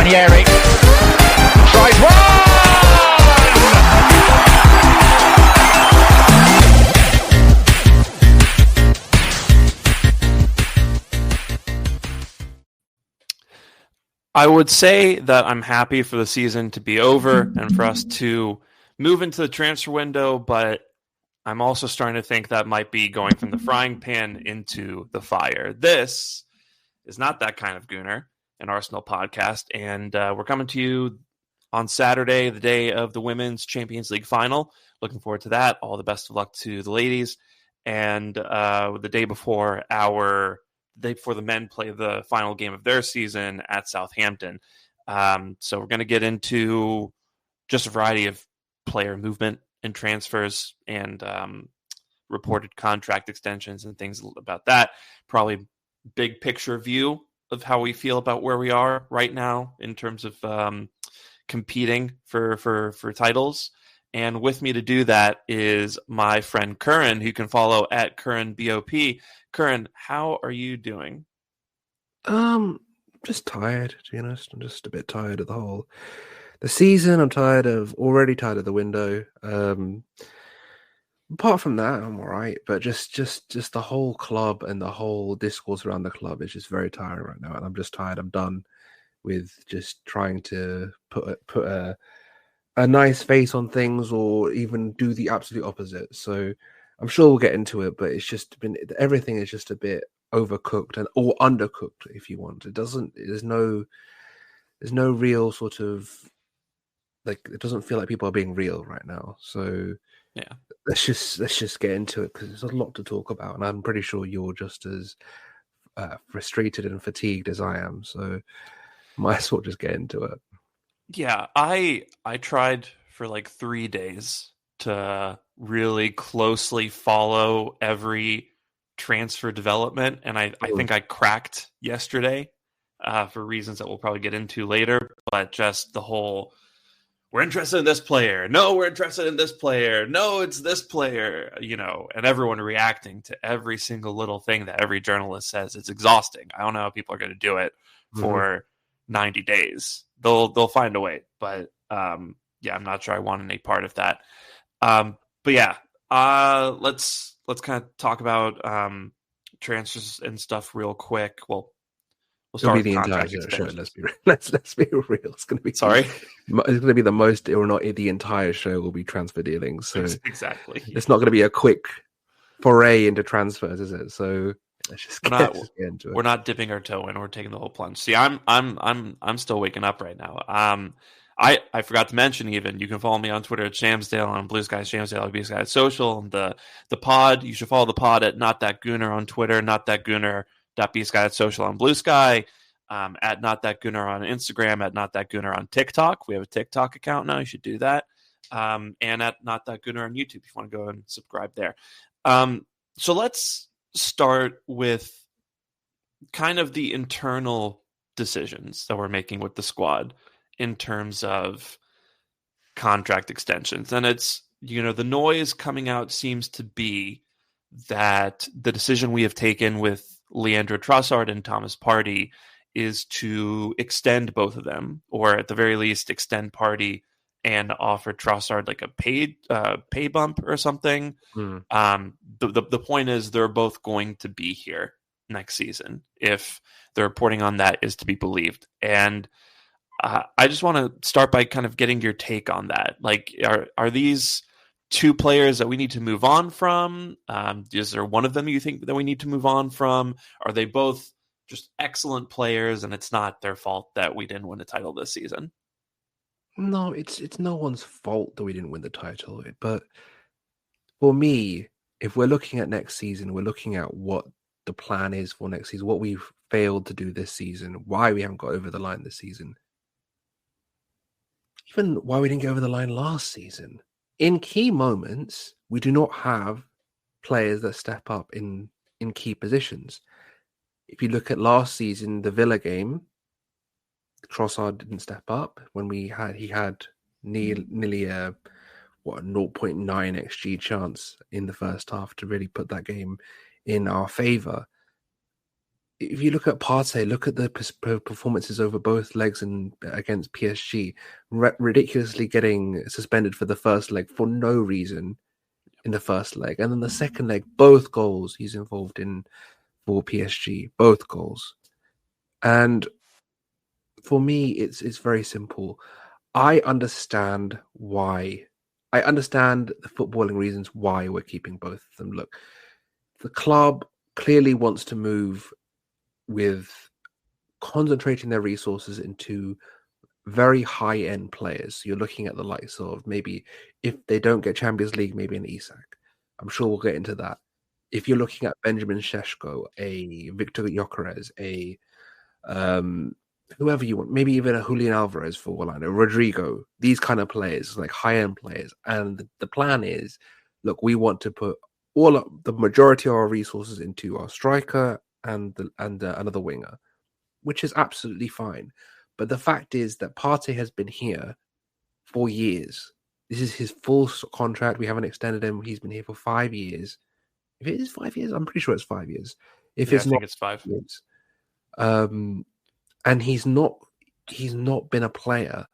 Ranieri tries one! I would say that I'm happy for the season to be over and for us to move into the transfer window, but I'm also starting to think that might be going from the frying pan into the fire. This is Not That Kind of Gooner, an Arsenal podcast, and we're coming to you on Saturday, the day of the Women's Champions League final. Looking forward to that. All the best of luck to the ladies. And the day before the men play the final game of their season at Southampton. So we're going to get into just a variety of player movement and transfers and reported contract extensions and things about that. Probably big picture view of how we feel about where we are right now in terms of competing for titles. And with me to do that is my friend Curran, who you can follow at CurranBOP. Curran, how are you doing? Just tired, to be honest. I'm just a bit tired of the season. I'm already tired of the window. Apart from that, I'm all right. But just the whole club and the whole discourse around the club is just very tiring right now. And I'm just tired. I'm done with just trying to put a nice face on things or even do the absolute opposite. So I'm sure we'll get into it, but it's just everything is just a bit overcooked or undercooked, if you want. There's no real sort of, like, it doesn't feel like people are being real right now. So yeah, let's just get into it, because there's a lot to talk about, and I'm pretty sure you're just as frustrated and fatigued as I am. So might as well just get into it. Yeah, I tried for like 3 days to really closely follow every transfer development, and I think I cracked yesterday for reasons that we'll probably get into later. But just the whole, we're interested in this player. No, we're interested in this player. No, it's this player, and everyone reacting to every single little thing that every journalist says. It's exhausting. I don't know how people are going to do it for 90 days. They'll find a way, but I'm not sure I want any part of that. But yeah, let's kind of talk about transfers and stuff real quick. We'll start with the entire show. Let's be real. It's going to be sorry. It's going to be the most, or not the entire show will be transfer dealings. So exactly, it's not going to be a quick foray into transfers, is it? So let's just get into it. We're not dipping our toe in. We're taking the whole plunge. See, I'm still waking up right now. I forgot to mention, even, you can follow me on Twitter at Shamsdale, on Blue Sky Shamsdale, Blue Sky Social, and the pod. You should follow the pod at Not That Gooner on Twitter, Not That Gooner.bsky Social on Blue Sky, at Not That Gooner on Instagram, at Not That Gooner on TikTok. We have a TikTok account now. You should do that. And at Not That Gooner on YouTube if you want to go and subscribe there. So let's start with kind of the internal decisions that we're making with the squad in terms of contract extensions. And it's, the noise coming out seems to be that the decision we have taken with Leandro Trossard and Thomas Partey is to extend both of them, or at the very least extend Partey and offer Trossard like a pay bump or something. The point is they're both going to be here next season, if the reporting on that is to be believed. And I just want to start by kind of getting your take on that. Like, are these two players that we need to move on from? Is there one of them you think that we need to move on from? Are they both just excellent players and it's not their fault that we didn't win a title this season? No, it's no one's fault that we didn't win the title. But for me, if we're looking at next season, we're looking at what the plan is for next season, what we've failed to do this season, why we haven't got over the line this season. Even why we didn't get over the line last season. In key moments, we do not have players that step up in key positions. If you look at last season, the Villa game, Trossard didn't step up when he had nearly a 0.9 XG chance in the first half to really put that game in our favour. if you look at Partey, look at the performances over both legs and against PSG, ridiculously getting suspended for the first leg for no reason in the first leg, and then the second leg, both goals he's involved in for PSG, both goals. And for me, it's very simple. I understand why. I understand the footballing reasons why we're keeping both of them. Look, the club clearly wants to move with concentrating their resources into very high-end players. You're looking at the likes of maybe if they don't get Champions League, maybe an Isak. I'm sure we'll get into that. If you're looking at Benjamin Sesko, a Victor Gyokeres, a whoever you want, maybe even a Julian Alvarez for all I know, Rodrigo, these kind of players, like high-end players. And the plan is, look, we want to put the majority of our resources into our striker and another winger, which is absolutely fine. But the fact is that Partey has been here for years. This is his full contract. We haven't extended him. He's been here for 5 years. If it is 5 years, I'm pretty sure it's 5 years. If Yeah, it's I think not, it's 5 years. And he's not been a player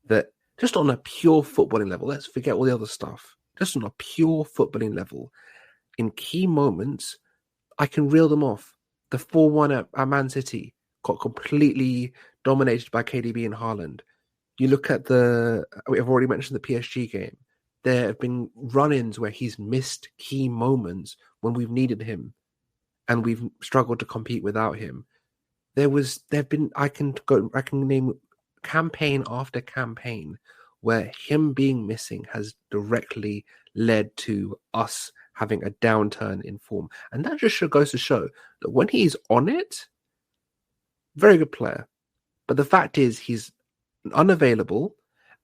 that, just on a pure footballing level, let's forget all the other stuff. Just on a pure footballing level, in key moments, I can reel them off. The 4-1 at Man City got completely dominated by KDB and Haaland. You look at I've already mentioned the PSG game. There have been run-ins where he's missed key moments when we've needed him, and we've struggled to compete without him. I can name campaign after campaign where him being missing has directly led to us having a downturn in form. And that just goes to show that when he's on it, very good player. But the fact is he's unavailable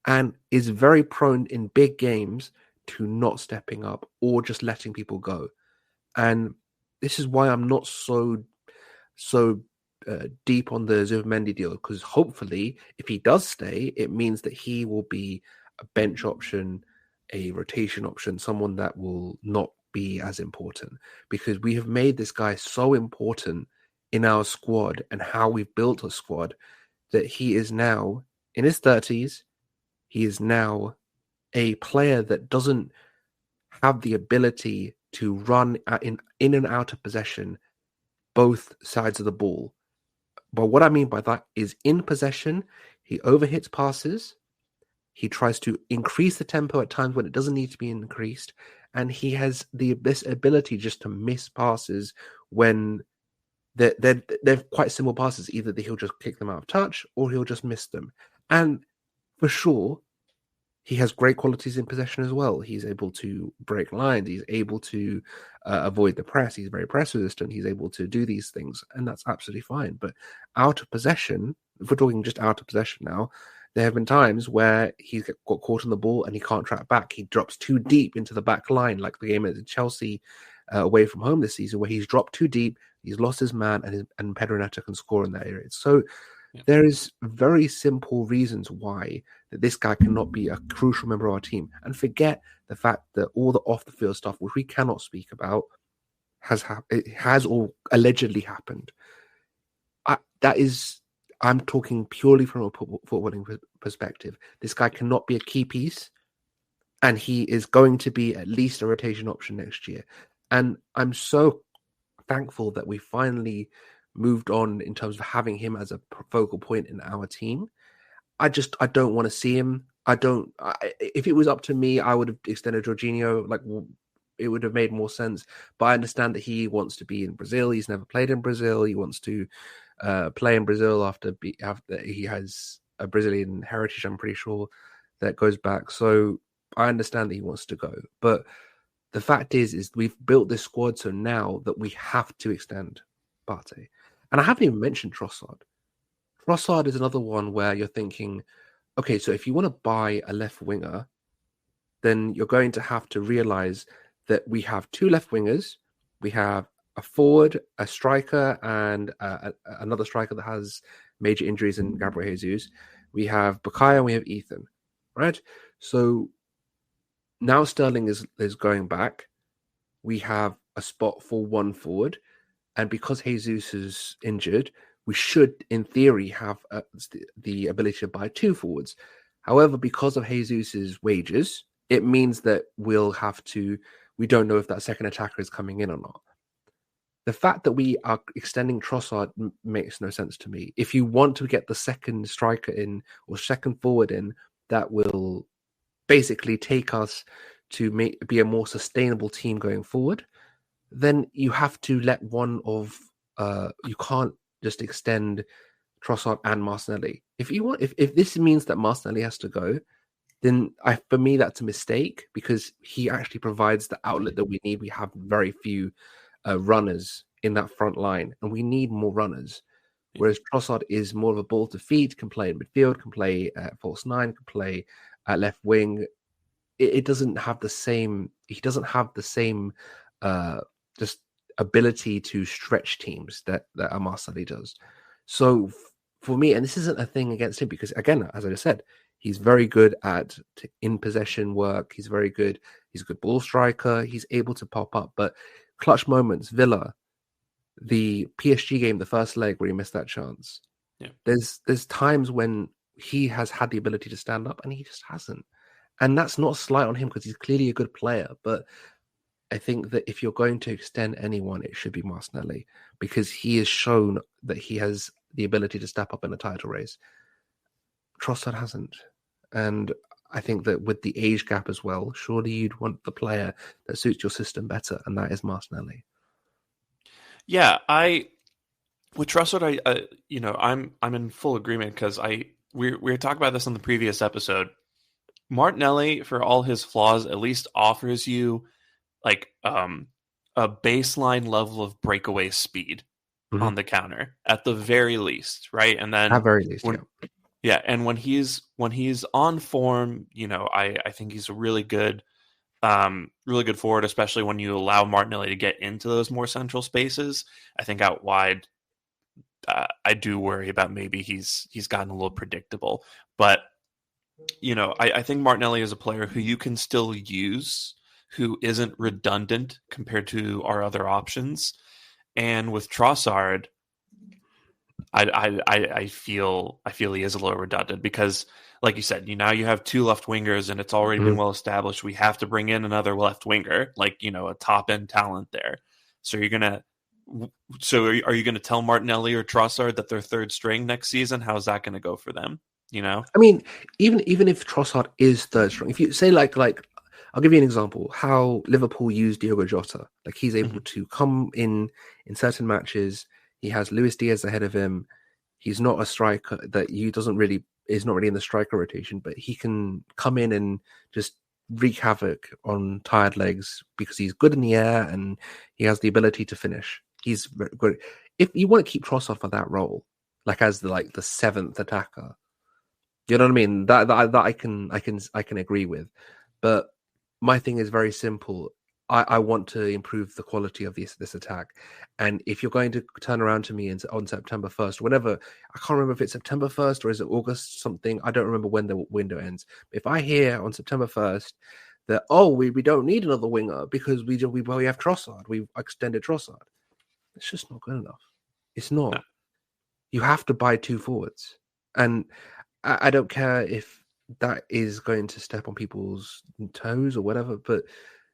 and is very prone in big games to not stepping up or just letting people go. And this is why I'm not so deep on the Zubimendi deal, because hopefully if he does stay, it means that he will be a bench option, a rotation option, someone that will not be as important, because we have made this guy so important in our squad and how we've built a squad that he is now in his 30s. He is now a player that doesn't have the ability to run in and out of possession both sides of the ball. But what I mean by that is, in possession, he overhits passes. He tries to increase the tempo at times when it doesn't need to be increased. And he has this ability just to miss passes when they're quite simple passes. Either he'll just kick them out of touch or he'll just miss them. And for sure, he has great qualities in possession as well. He's able to break lines. He's able to avoid the press. He's very press resistant. He's able to do these things, and that's absolutely fine. But out of possession, if we're talking just out of possession now, there have been times where he's got caught on the ball and he can't track back. He drops too deep into the back line, like the game at Chelsea away from home this season, where he's dropped too deep. He's lost his man, and Pedro Neto can score in that area. So there is very simple reasons why that this guy cannot be a crucial member of our team. And forget the fact that all the off-the-field stuff, which we cannot speak about, has or allegedly happened. I'm talking purely from a footballing perspective. This guy cannot be a key piece, and he is going to be at least a rotation option next year. And I'm so thankful that we finally moved on in terms of having him as a focal point in our team. I don't want to see him. If it was up to me, I would have extended Jorginho. It would have made more sense. But I understand that he wants to be in Brazil. He's never played in Brazil. He wants to play in Brazil after he has a Brazilian heritage, I'm pretty sure, that goes back. So I understand that he wants to go. But the fact is we've built this squad so now that we have to extend Partey. And I haven't even mentioned Trossard. Trossard is another one where you're thinking, okay, so if you want to buy a left winger, then you're going to have to realize that we have two left wingers. We have a forward, a striker, and another striker that has major injuries in Gabriel Jesus. We have Bukayo and we have Ethan, right? So now Sterling is going back. We have a spot for one forward. And because Jesus is injured, we should, in theory, have the ability to buy 2 forwards. However, because of Jesus's wages, it means that we don't know if that second attacker is coming in or not. The fact that we are extending Trossard makes no sense to me. If you want to get the second striker in or second forward in, that will basically take us to be a more sustainable team going forward, then you have to let you can't just extend Trossard and Martinelli. If this means that Martinelli has to go, then for me that's a mistake, because he actually provides the outlet that we need. We have very few runners in that front line, and we need more runners. Whereas Trossard is more of a ball to feet, can play in midfield, can play at false 9, can play at left wing. It doesn't have the same. He doesn't have the same just ability to stretch teams that Martinelli does. So for me, and this isn't a thing against him, because again, as I just said, he's very good at in possession work. He's very good. He's a good ball striker. He's able to pop up, but clutch moments, Villa, the PSG game, the first leg where he missed that chance. Yeah. There's times when he has had the ability to stand up and he just hasn't. And that's not a slight on him, because he's clearly a good player. But I think that if you're going to extend anyone, it should be Martinelli, because he has shown that he has the ability to step up in a title race. Trossard hasn't. And I think that with the age gap as well, surely you'd want the player that suits your system better, and that is Martinelli. Yeah, with Trossard, I'm in full agreement, because we were talking about this on the previous episode. Martinelli, for all his flaws, at least offers you like a baseline level of breakaway speed on the counter at the very least, right? And then At very least, yeah. And when he's on form, I think he's a really good forward, especially when you allow Martinelli to get into those more central spaces. I think out wide, I do worry about maybe he's gotten a little predictable, but I think Martinelli is a player who you can still use, who isn't redundant compared to our other options. And with Trossard, I feel he is a little redundant, because, like you said, you have 2 left wingers, and it's already been well established. We have to bring in another left winger, like a top end talent there. So are you gonna tell Martinelli or Trossard that they're third string next season? How's that gonna go for them? I mean, even if Trossard is third string, if you say like I'll give you an example how Liverpool use Diogo Jota. Like, he's able to come in certain matches. He has Luis Diaz ahead of him. He's not a striker that is not really in the striker rotation, but he can come in and just wreak havoc on tired legs, because he's good in the air and he has the ability to finish. He's very good. If you want to keep Trossard for that role, like as the 7th attacker, you know what I mean? That I can agree with. But my thing is very simple. I want to improve the quality of this attack. And if you're going to turn around to me on September 1st, whenever, I can't remember if it's September 1st or is it August something, I don't remember when the window ends. If I hear on September 1st that, we don't need another winger because we have Trossard, we've extended Trossard, it's just not good enough. It's not. No. You have to buy 2 forwards. And I don't care if that is going to step on people's toes or whatever, but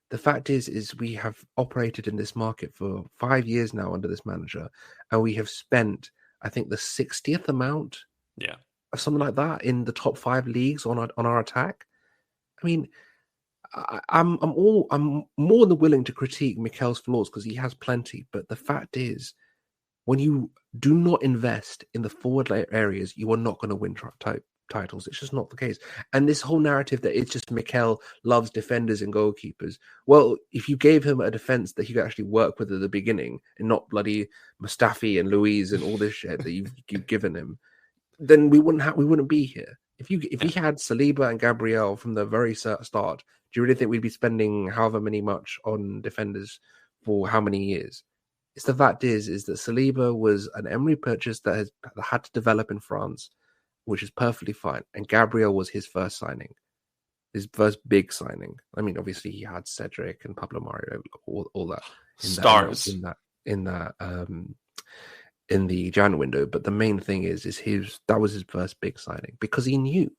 the fact is we have operated in this market for 5 years now under this manager, and we have spent, I think, the 60th amount, or something like that, in the top 5 leagues on our attack. I mean, I'm more than willing to critique Mikel's flaws, because he has plenty. But the fact is, when you do not invest in the forward areas, you are not going to win titles. It's just not the case. And this whole narrative that it's just Mikel loves defenders and goalkeepers. Well, if you gave him a defense that he could actually work with at the beginning, and not bloody Mustafi and Louise and all this shit that you've given him, then we wouldn't be here. If he had Saliba and Gabriel from the very start, do you really think we'd be spending however much on defenders for how many years? It's the fact is that Saliba was an Emery purchase that had to develop in France, which is perfectly fine. And Gabriel was his first signing, his first big signing. I mean, obviously he had Cedric and Pablo Mario, all that. Stars. In that. in the Jan window. But the main thing is that was his first big signing because he knew.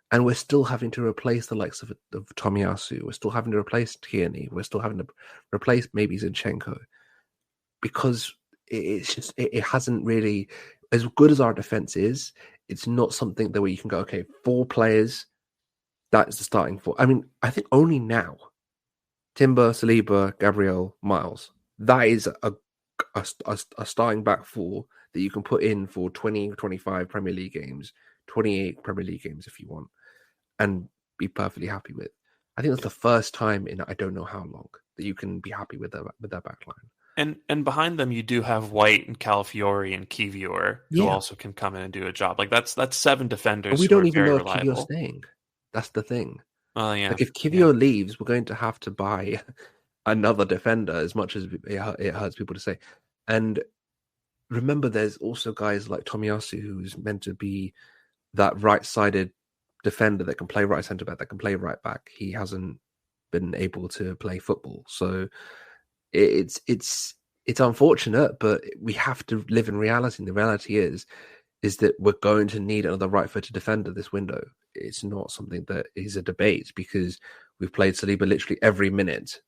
And we're still having to replace the likes of Tomiyasu. We're still having to replace Tierney. We're still having to replace maybe Zinchenko because it hasn't really, as good as our defense is, it's not something that where you can go, okay, 4 players, that's the starting 4. I mean, I think only now, Timber, Saliba, Gabriel, Miles, that is a starting back 4 that you can put in for 20, 25 Premier League games, 28 Premier League games if you want, and be perfectly happy with. I think that's the first time in I don't know how long that you can be happy with that back line. And behind them, you do have White and Calafiori and Kivior, who also can come in and do a job. Like that's 7 defenders. But we don't even know if reliable. Kivior's staying. That's the thing. Yeah. Like if Kivior leaves, we're going to have to buy another defender. As much as it hurts people to say, and remember, there's also guys like Tomiyasu who's meant to be that right-sided defender that can play right centre back, that can play right back. He hasn't been able to play football, so it's unfortunate, but we have to live in reality. And the reality is that we're going to need another right-footed defender this window. It's not something that is a debate because we've played Saliba literally every minute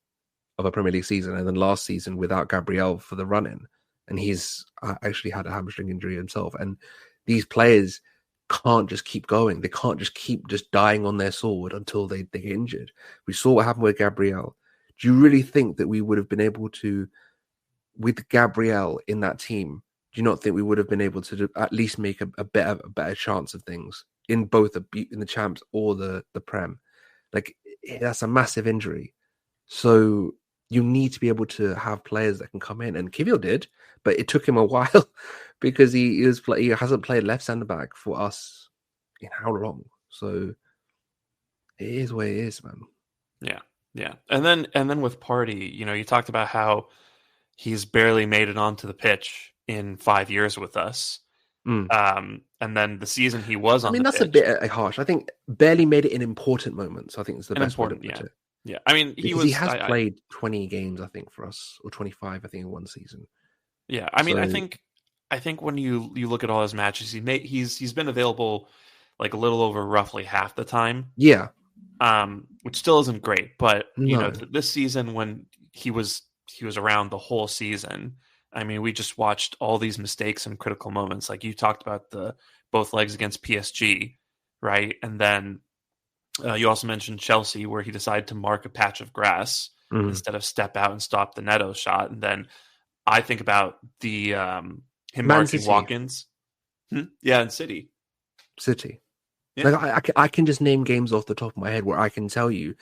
of a Premier League season, and then last season without Gabriel for the run-in, and he's actually had a hamstring injury himself. And these players can't just keep going. They can't just keep dying on their sword until they get injured. We saw what happened with Gabriel. Do you really think that we would have been able to, with Gabriel in that team, do you not think we would have been able to at least make a better chance of things in both in the Champs or the Prem? Like, that's a massive injury. So you need to be able to have players that can come in, and Kivior did, but it took him a while because he hasn't played left centre back for us in how long? So it is what it is, man. Yeah. And then with Partey, you talked about how he's barely made it onto the pitch in 5 years with us. And then the season he was on. I mean, that's a bit harsh. I think barely made it in important moments. I think it's the best way to put it. Yeah, I mean, he has played 20 games, I think, for us, or 25, I think, in one season. Yeah, I mean, I think when you look at all his matches, he's been available like a little over roughly half the time. Yeah, which still isn't great, but this season when he was around the whole season, I mean, we just watched all these mistakes and critical moments. Like you talked about both legs against PSG, right? And then you also mentioned Chelsea, where he decided to mark a patch of grass instead of step out and stop the Neto shot. And then I think about the him marking Watkins. Yeah, in City. Yeah. Like I can just name games off the top of my head where I can tell you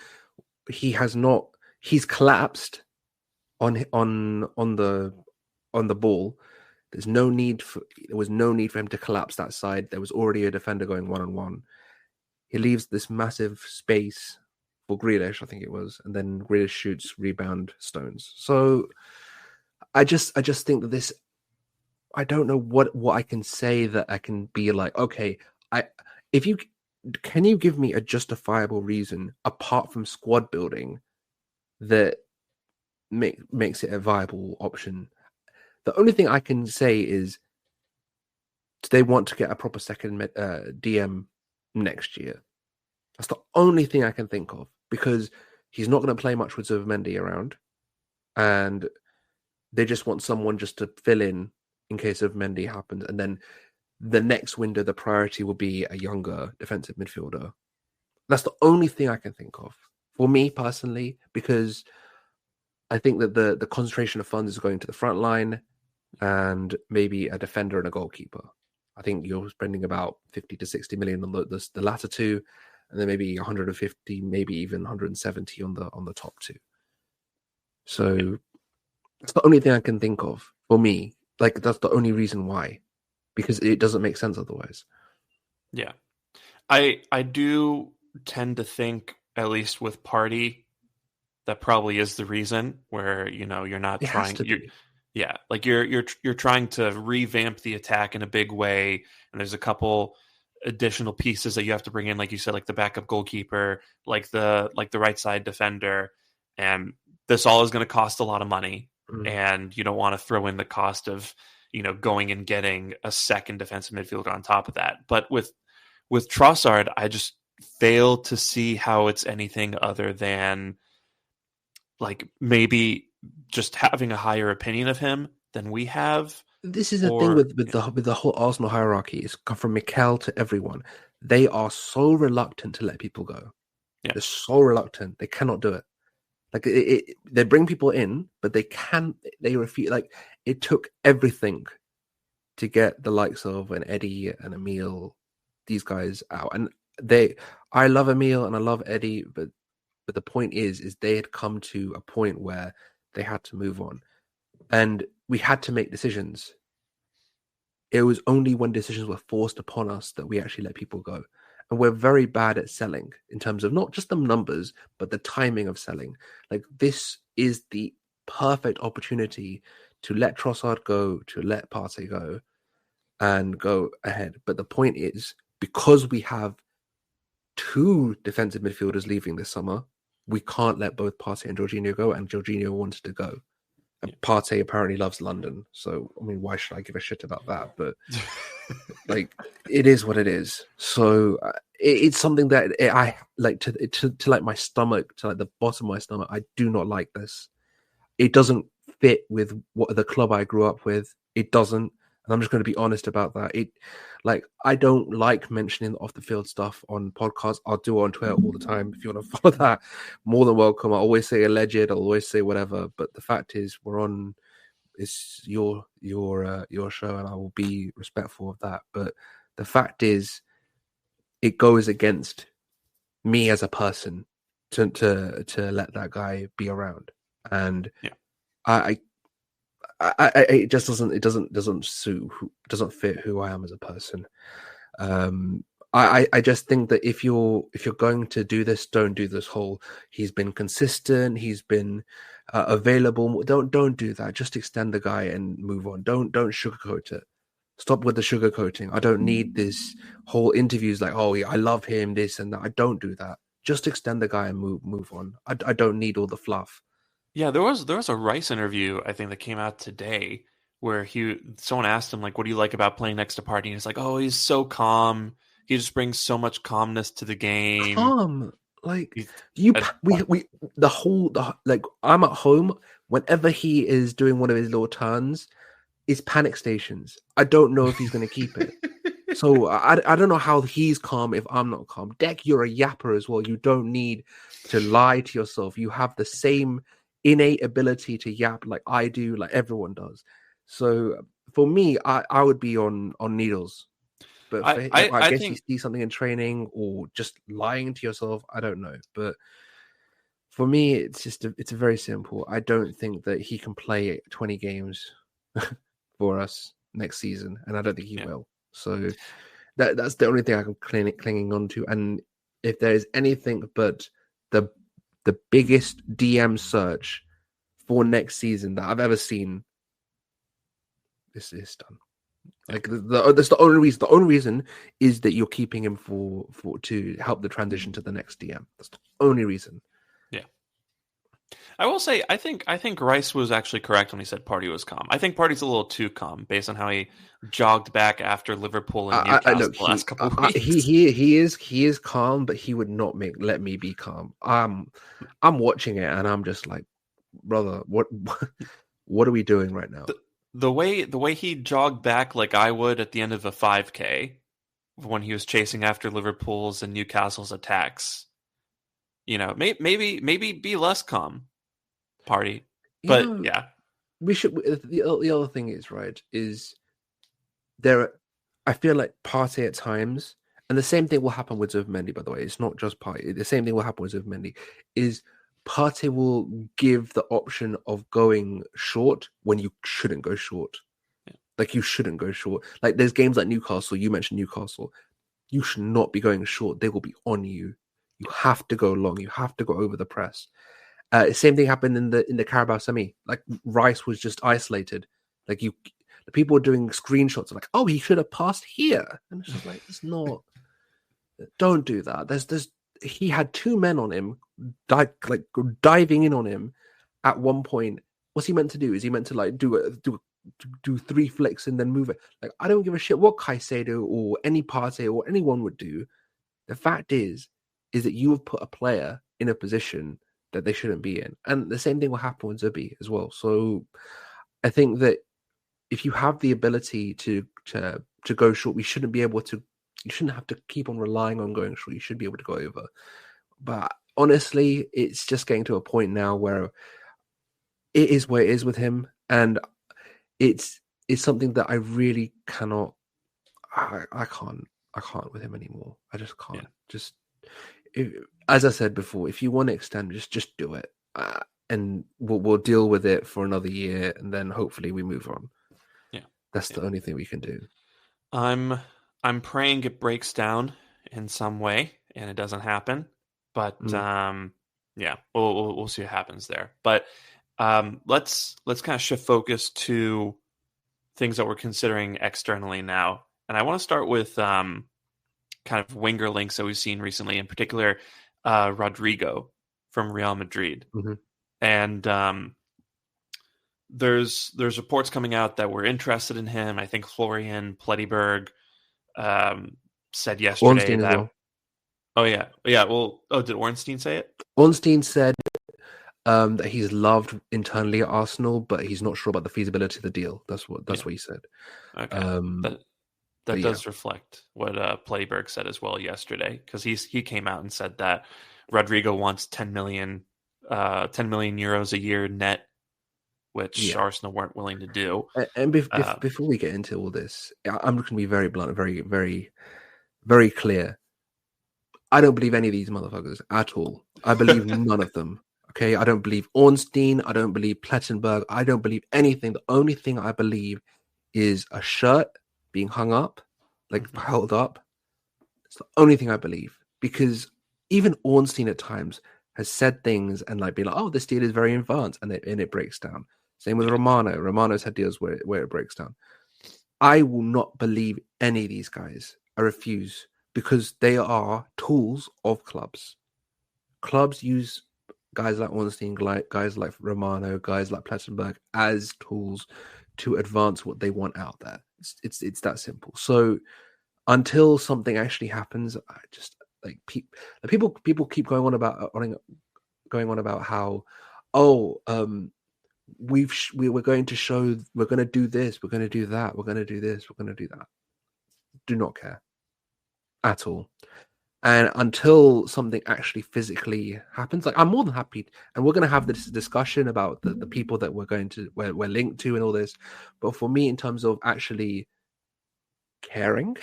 he's collapsed on the ball. There was no need for him to collapse that side. There was already a defender going 1-on-1. He leaves this massive space for Grealish, I think it was, and then Grealish shoots, rebound, Stones. So I just think that this, I don't know what I can say that I can be like, okay, can you give me a justifiable reason apart from squad building that makes it a viable option? The only thing I can say is, do they want to get a proper second DM next year? That's the only thing I can think of, because he's not going to play much with Zubimendi around, and they just want someone just to fill in case of Mendy happens, and then the next window the priority will be a younger defensive midfielder. That's the only thing I can think of for me personally, because I think that the concentration of funds is going to the front line and maybe a defender and a goalkeeper. I think you're spending about 50 to 60 million on the latter two, and then maybe 150, maybe even 170 on the top two. So that's the only thing I can think of for me. Like, that's the only reason why, because it doesn't make sense otherwise. Yeah. I do tend to think, at least with Partey, that probably is the reason where, you're not trying. You're trying to revamp the attack in a big way, and there's a couple additional pieces that you have to bring in, like you said, like the backup goalkeeper, like the right side defender, and this all is going to cost a lot of money, and you don't want to throw in the cost of going and getting a second defensive midfielder on top of that. But with Trossard, I just fail to see how it's anything other than like maybe just having a higher opinion of him than we have. This is the thing with the whole Arsenal hierarchy. It's come from Mikel to everyone. They are so reluctant to let people go. Yeah. They're so reluctant. They cannot do it. Like they bring people in, but they refuse. Like it took everything to get the likes of an Eddie and Emile, these guys out. And I love Emile and I love Eddie, but the point is they had come to a point where they had to move on, and we had to make decisions. It was only when decisions were forced upon us that we actually let people go. And we're very bad at selling in terms of not just the numbers, but the timing of selling. Like this is the perfect opportunity to let Trossard go, to let Partey go, and go ahead. But the point is, because we have 2 defensive midfielders leaving this summer, we can't let both Partey and Jorginho go, and Jorginho wanted to go. And Partey apparently loves London, so I mean, why should I give a shit about that? But like, it is what it is. So it's something that I like to like my stomach, to like the bottom of my stomach. I do not like this. It doesn't fit with what the club I grew up with. It doesn't. And I'm just going to be honest about that. I don't like mentioning off the field stuff on podcasts. I'll do it on Twitter all the time. If you want to follow that, more than welcome. I always say alleged. I'll always say whatever. But the fact is, it's your show, and I will be respectful of that. But the fact is, it goes against me as a person to let that guy be around, and it just doesn't fit who I am as a person. I just think that if you're going to do this, don't do this whole he's been consistent, he's been available. Don't do that. Just extend the guy and move on. Don't sugarcoat it. Stop with the sugarcoating. I don't need this whole interviews like, oh yeah, I love him, this and that. I don't do that. Just extend the guy and move on. I don't need all the fluff. Yeah, there was a Rice interview, I think, that came out today where someone asked him, like, what do you like about playing next to Partey? And he's like, oh, he's so calm. He just brings so much calmness to the game. Calm. Like I'm at home whenever he is doing one of his little turns, it's panic stations. I don't know if he's going to keep it. So I don't know how he's calm if I'm not calm. Deck, you're a yapper as well. You don't need to lie to yourself. You have the same innate ability to yap like I do, like everyone does. So for me, I would be on needles. But I guess you see something in training or just lying to yourself. I don't know. But for me, it's very simple. I don't think that he can play 20 games for us next season, and I don't think he will. So that's the only thing I can clinging on to. And if there is anything but the biggest DM search for next season that I've ever seen, this is done. Like that's the only reason. The only reason is that you're keeping him for to help the transition to the next DM. That's the only reason. Yeah, I will say I think Rice was actually correct when he said Partey was calm. I think Partey's a little too calm based on how he jogged back after Liverpool and Newcastle the last couple of weeks. He is calm, but he would not let me be calm. I'm watching it and I'm just like, brother, what are we doing right now? The way he jogged back like I would at the end of a 5K when he was chasing after Liverpool's and Newcastle's attacks, maybe be less calm, Partey. But yeah, we should. The other thing is there. I feel like Partey at times, and the same thing will happen with Zubimendi. By the way, it's not just Partey. The same thing will happen with Zubimendi. Is Partey will give the option of going short when you shouldn't go short. Yeah. Like you shouldn't go short. Like there's games like Newcastle. You mentioned Newcastle. You should not be going short. They will be on you. You have to go long. You have to go over the press. Same thing happened in the Carabao semi. Like Rice was just isolated. Like the people were doing screenshots of like, oh, he should have passed here, and it's just like it's not. Don't do that. He had 2 men on him, diving in on him at one point What's he meant to do? Is he meant to like do 3 flicks and then move it? Like, I don't give a shit what Caicedo or any Partey or anyone would do. The fact is that you have put a player in a position that they shouldn't be in, and the same thing will happen with Zubi as well. So I think that if you have the ability to go short, we shouldn't be able to. You shouldn't have to keep on relying on going short. You should be able to go over. But honestly, it's just getting to a point now where it is where it is with him, and it's something that I really cannot. I can't with him anymore. I just can't. Yeah. As I said before, if you want to extend, just do it, and we'll deal with it for another year, and then hopefully we move on. Yeah, that's the only thing we can do. I'm praying it breaks down in some way and it doesn't happen, but yeah, we'll see what happens there. But let's kind of shift focus to things that we're considering externally now, and I want to start with kind of winger links that we've seen recently, in particular Rodrigo from Real Madrid. Mm-hmm. And there's reports coming out that we're interested in him. I think Florian Plettenberg said yesterday Ornstein that. As well. Oh yeah. Well, did Ornstein say it? Ornstein said that he's loved internally at Arsenal, but he's not sure about the feasibility of the deal. That's what he said. Okay. That does reflect what Plettenberg said as well yesterday, because he came out and said that Rodrigo wants 10 million euros a year net, which Arsenal weren't willing to do. And before we get into all this, I'm going to be very blunt, very, very, very clear. I don't believe any of these motherfuckers at all. I believe none of them. Okay, I don't believe Ornstein. I don't believe Plettenberg. I don't believe anything. The only thing I believe is a shirt being hung up, like held up. It's the only thing I believe, because even Ornstein at times has said things and like be like, "Oh, this deal is very advanced," and it breaks down. Same with Romano. Romano's had deals where it breaks down. I will not believe any of these guys. I refuse, because they are tools of clubs. Clubs use guys like Ornstein, guys like Romano, guys like Plettenberg as tools to advance what they want out there. It's that simple. So until something actually happens, I just like people keep going on about how we're going to show, we're going to do this, we're going to do that, we're going to do this, we're going to do that. Do not care at all. And until something actually physically happens, like, I'm more than happy, and we're going to have this discussion about the people that we're linked to and all this. But for me, in terms of actually caring,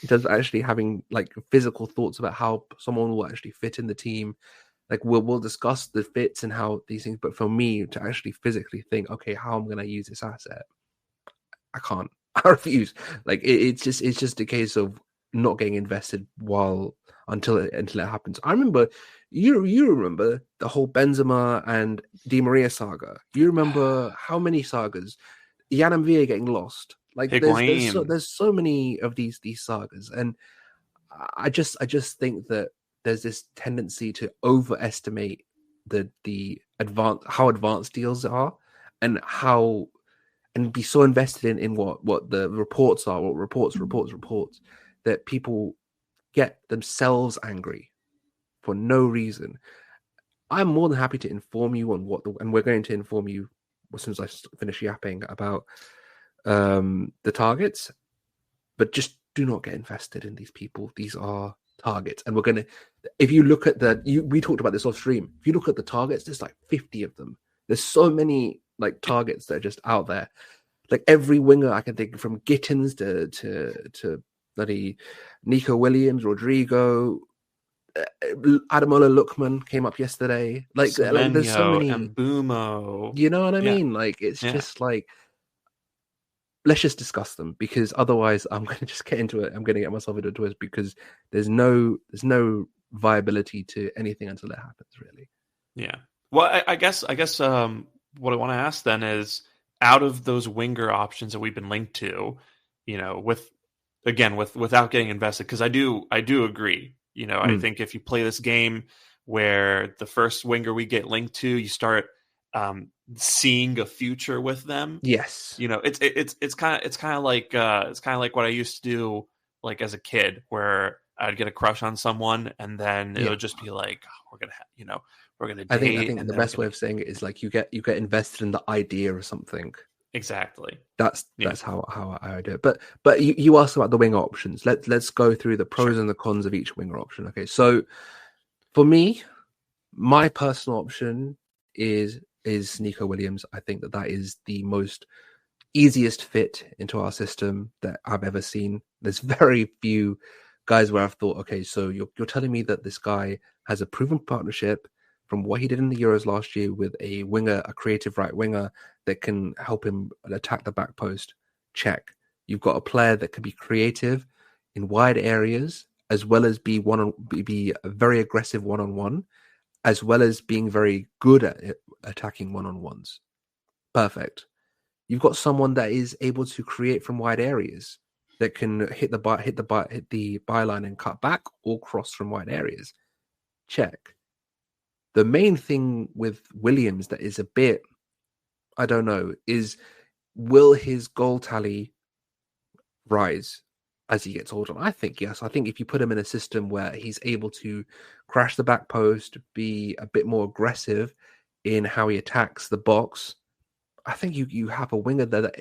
in terms of actually having like physical thoughts about how someone will actually fit in the team, like we'll discuss the fits and how these things. But for me to actually physically think, okay, how I'm going to use this asset, I can't. I refuse. Like it's just a case of not getting invested until it happens. I remember you remember the whole Benzema and Di Maria saga. You remember how many sagas, Jan and Villa getting lost. Like there's so many of these sagas, and I just think that there's this tendency to overestimate how advanced deals are, and be so invested in what the reports are, what reports, that people get themselves angry for no reason. I'm more than happy to inform you on and we're going to inform you as soon as I finish yapping about the targets, but just do not get invested in these people. These are targets, and if you look at we talked about this off stream. If you look at the targets, there's like 50 of them. There's so many like targets that are just out there. Like every winger I can think, from Gittins to bloody Nico Williams, Rodrigo, Ademola Lookman came up yesterday. Like there's so many. And Bumo. You know what I mean? Like it's just like, let's just discuss them, because otherwise I'm going to just get into it. I'm going to get myself into a twist, because there's no viability to anything until it happens, really. Yeah. Well, I guess what I want to ask then is, out of those winger options that we've been linked to, without getting invested, because I do agree. I think if you play this game where the first winger we get linked to, you start seeing a future with them. Yes. It's kind of like what I used to do like as a kid, where I'd get a crush on someone and then it Yeah. would just be like, oh, we're gonna I date. think And the then best way of saying it is like you get invested in the idea of something. exactly. That's how I do it. But you asked about the winger options. Let's go through the pros and the cons of each winger option. Okay, so for me, my personal option is Nico Williams. I think that is the most easiest fit into our system that I've ever seen. There's very few guys where I've thought, okay, so you're telling me that this guy has a proven partnership from what he did in the Euros last year with a winger, a creative right winger that can help him attack the back post. Check. You've got a player that can be creative in wide areas, as well as be a very aggressive one-on-one, as well as being very good at attacking one-on-ones. Perfect. You've got someone that is able to create from wide areas, that can hit the byline and cut back, or cross from wide areas. Check. The main thing with Williams that is a bit, I don't know, is will his goal tally rise as he gets older? I think yes. I think if you put him in a system where he's able to crash the back post, be a bit more aggressive in how he attacks the box, I think you have a winger there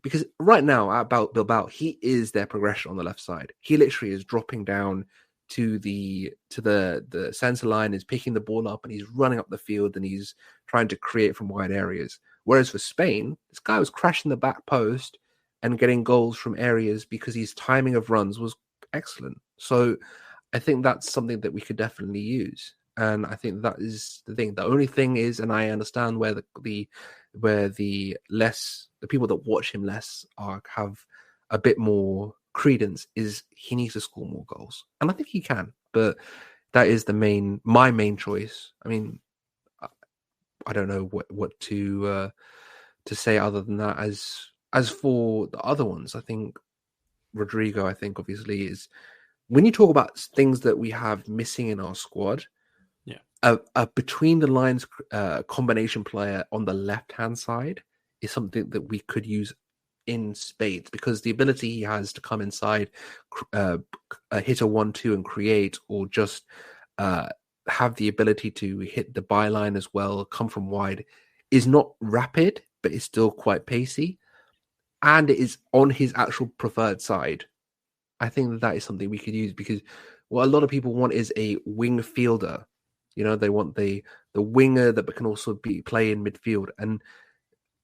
because right now about Bilbao, he is their progression on the left side. He literally is dropping down to the center line, is picking the ball up, and he's running up the field, and he's trying to create from wide areas. Whereas for Spain, this guy was crashing the back post and getting goals from areas because his timing of runs was excellent. So I think that's something that we could definitely use. And I think that is the thing. The only thing is, and I understand where the people that watch him less have a bit more credence, is he needs to score more goals. And I think he can, but that is my main choice. I mean, I don't know what to say other than that. As for the other ones, I think Rodrigo, obviously is, when you talk about things that we have missing in our squad, a between the lines combination player on the left hand side is something that we could use in spades, because the ability he has to come inside, hit a 1-2 and create, or just have the ability to hit the byline as well, come from wide, is not rapid, but it's still quite pacey, and it is on his actual preferred side. I think that is something we could use, because what a lot of people want is a wing fielder. They want the winger that can also play in midfield. And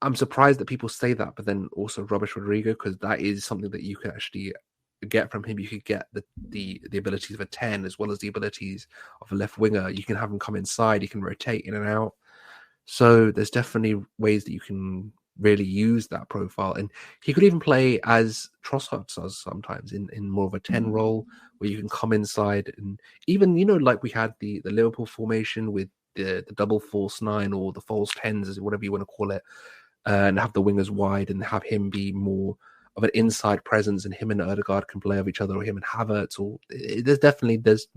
I'm surprised that people say that, but then also rubbish Rodrigo, because that is something that you can actually get from him. You could get the abilities of a 10 as well as the abilities of a left winger. You can have him come inside. You can rotate in and out. So there's definitely ways that you can really use that profile. And he could even play as Trossard does sometimes in more of a 10 role, where you can come inside, and even, like we had the Liverpool formation with the double false 9 or the false 10s, whatever you want to call it, and have the wingers wide and have him be more of an inside presence, and him and Odegaard can play off each other, or him and Havertz, or there's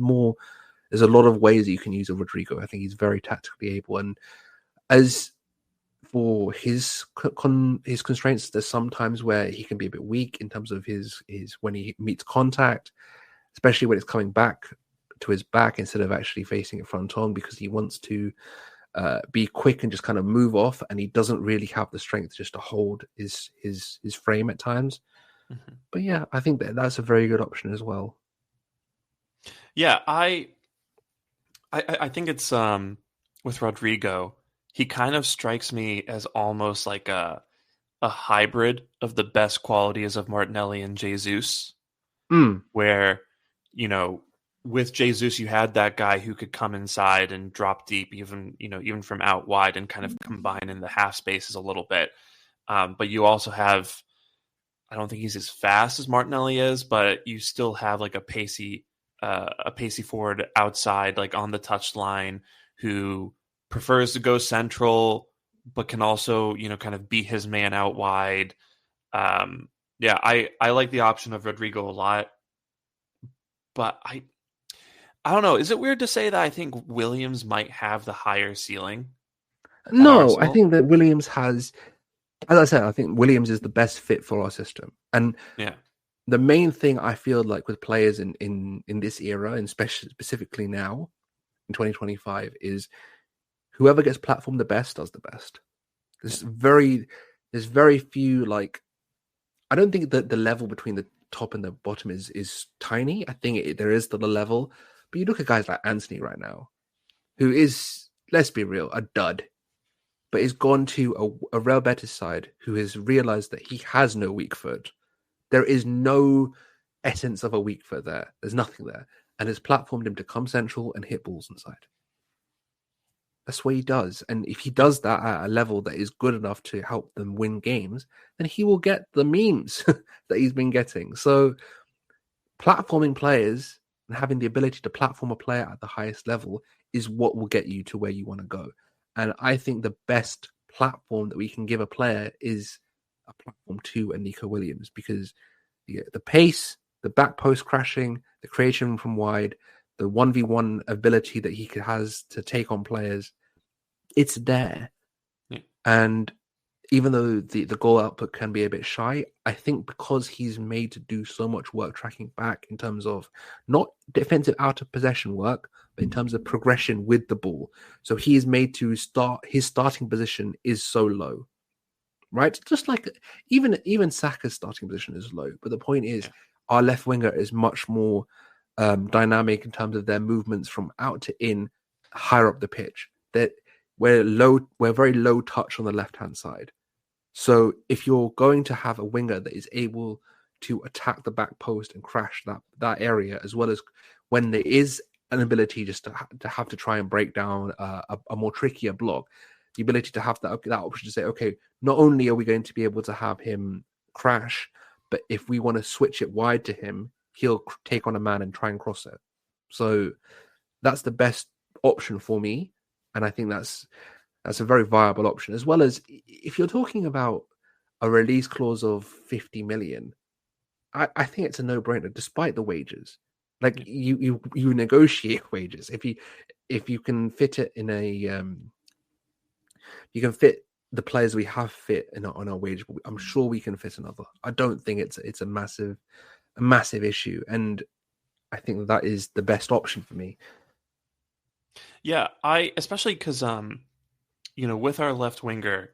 a lot of ways that you can use a Rodrigo. I think he's very tactically able. And as for his constraints, there's sometimes where he can be a bit weak in terms of his when he meets contact, especially when it's coming back to his back instead of actually facing it front on, because he wants to be quick and just kind of move off, and he doesn't really have the strength just to hold his frame at times. Mm-hmm. But yeah, I think that's a very good option as well. Yeah, I think it's with Rodrigo, he kind of strikes me as almost like a hybrid of the best qualities of Martinelli and Jesus, where, with Jesus, you had that guy who could come inside and drop deep, even from out wide, and kind of combine in the half spaces a little bit. But you also have, I don't think he's as fast as Martinelli is, but you still have like a pacey forward outside, like on the touchline, who prefers to go central, but can also, kind of beat his man out wide. I like the option of Rodrigo a lot, but I don't know. Is it weird to say that I think Williams might have the higher ceiling? at No, I Arsenal? think that Williams has, as I said, I think Williams is the best fit for our system. And Yeah. the main thing I feel like with players in this era, and specifically now in 2025, is whoever gets platformed the best does the best. There's very few, like, I don't think that the level between the top and the bottom is tiny. I think there is still a level, but you look at guys like Anthony right now, who is, let's be real, a dud, but he's gone to a Real Betis side who has realized that he has no weak foot. There is no essence of a weak foot there. There's nothing there, and has platformed him to come central and hit balls inside. That's what he does. And if he does that at a level that is good enough to help them win games, then he will get the memes that he's been getting. So platforming players and having the ability to platform a player at the highest level is what will get you to where you want to go. And I think the best platform that we can give a player is a platform to a Nico Williams, because the pace, the back post crashing, the creation from wide, the 1v1 ability that he has to take on players, it's there. Yeah. And even though the goal output can be a bit shy, I think because he's made to do so much work tracking back in terms of not defensive out of possession work, but in terms of progression with the ball. So he is made to his starting position is so low, right? Just like even Saka's starting position is low. But the point is, our left winger is much more dynamic in terms of their movements from out to in, higher up the pitch. That we're very low touch on the left hand side. So if you're going to have a winger that is able to attack the back post and crash that area, as well as when there is an ability just to have to try and break down a more trickier block, the ability to have that option to say, okay, not only are we going to be able to have him crash, but if we want to switch it wide to him, he'll take on a man and try and cross it. So that's the best option for me. And I think that's a very viable option, as well as if you're talking about a release clause of 50 million, I think it's a no-brainer, despite the wages. Like you negotiate wages. If you can fit it in a you can fit the players we have fit on our wage, but I'm sure we can fit another. I don't think it's a massive issue, and I think that is the best option for me. Yeah, especially because with our left winger,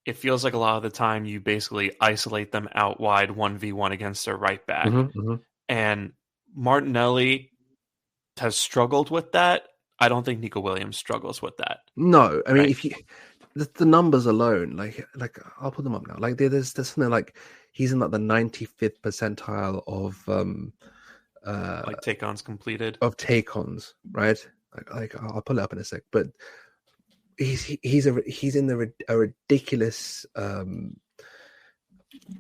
it feels like a lot of the time you basically isolate them out wide 1v1 against their right back. And Martinelli has struggled with that. I don't think Nico Williams struggles with that. No, I mean, if you the numbers alone, like I'll put them up now. Like there's something like he's in like the 95th percentile of like take-ons completed, of take-ons, right? Like I'll pull it up in a sec, but he's in a ridiculous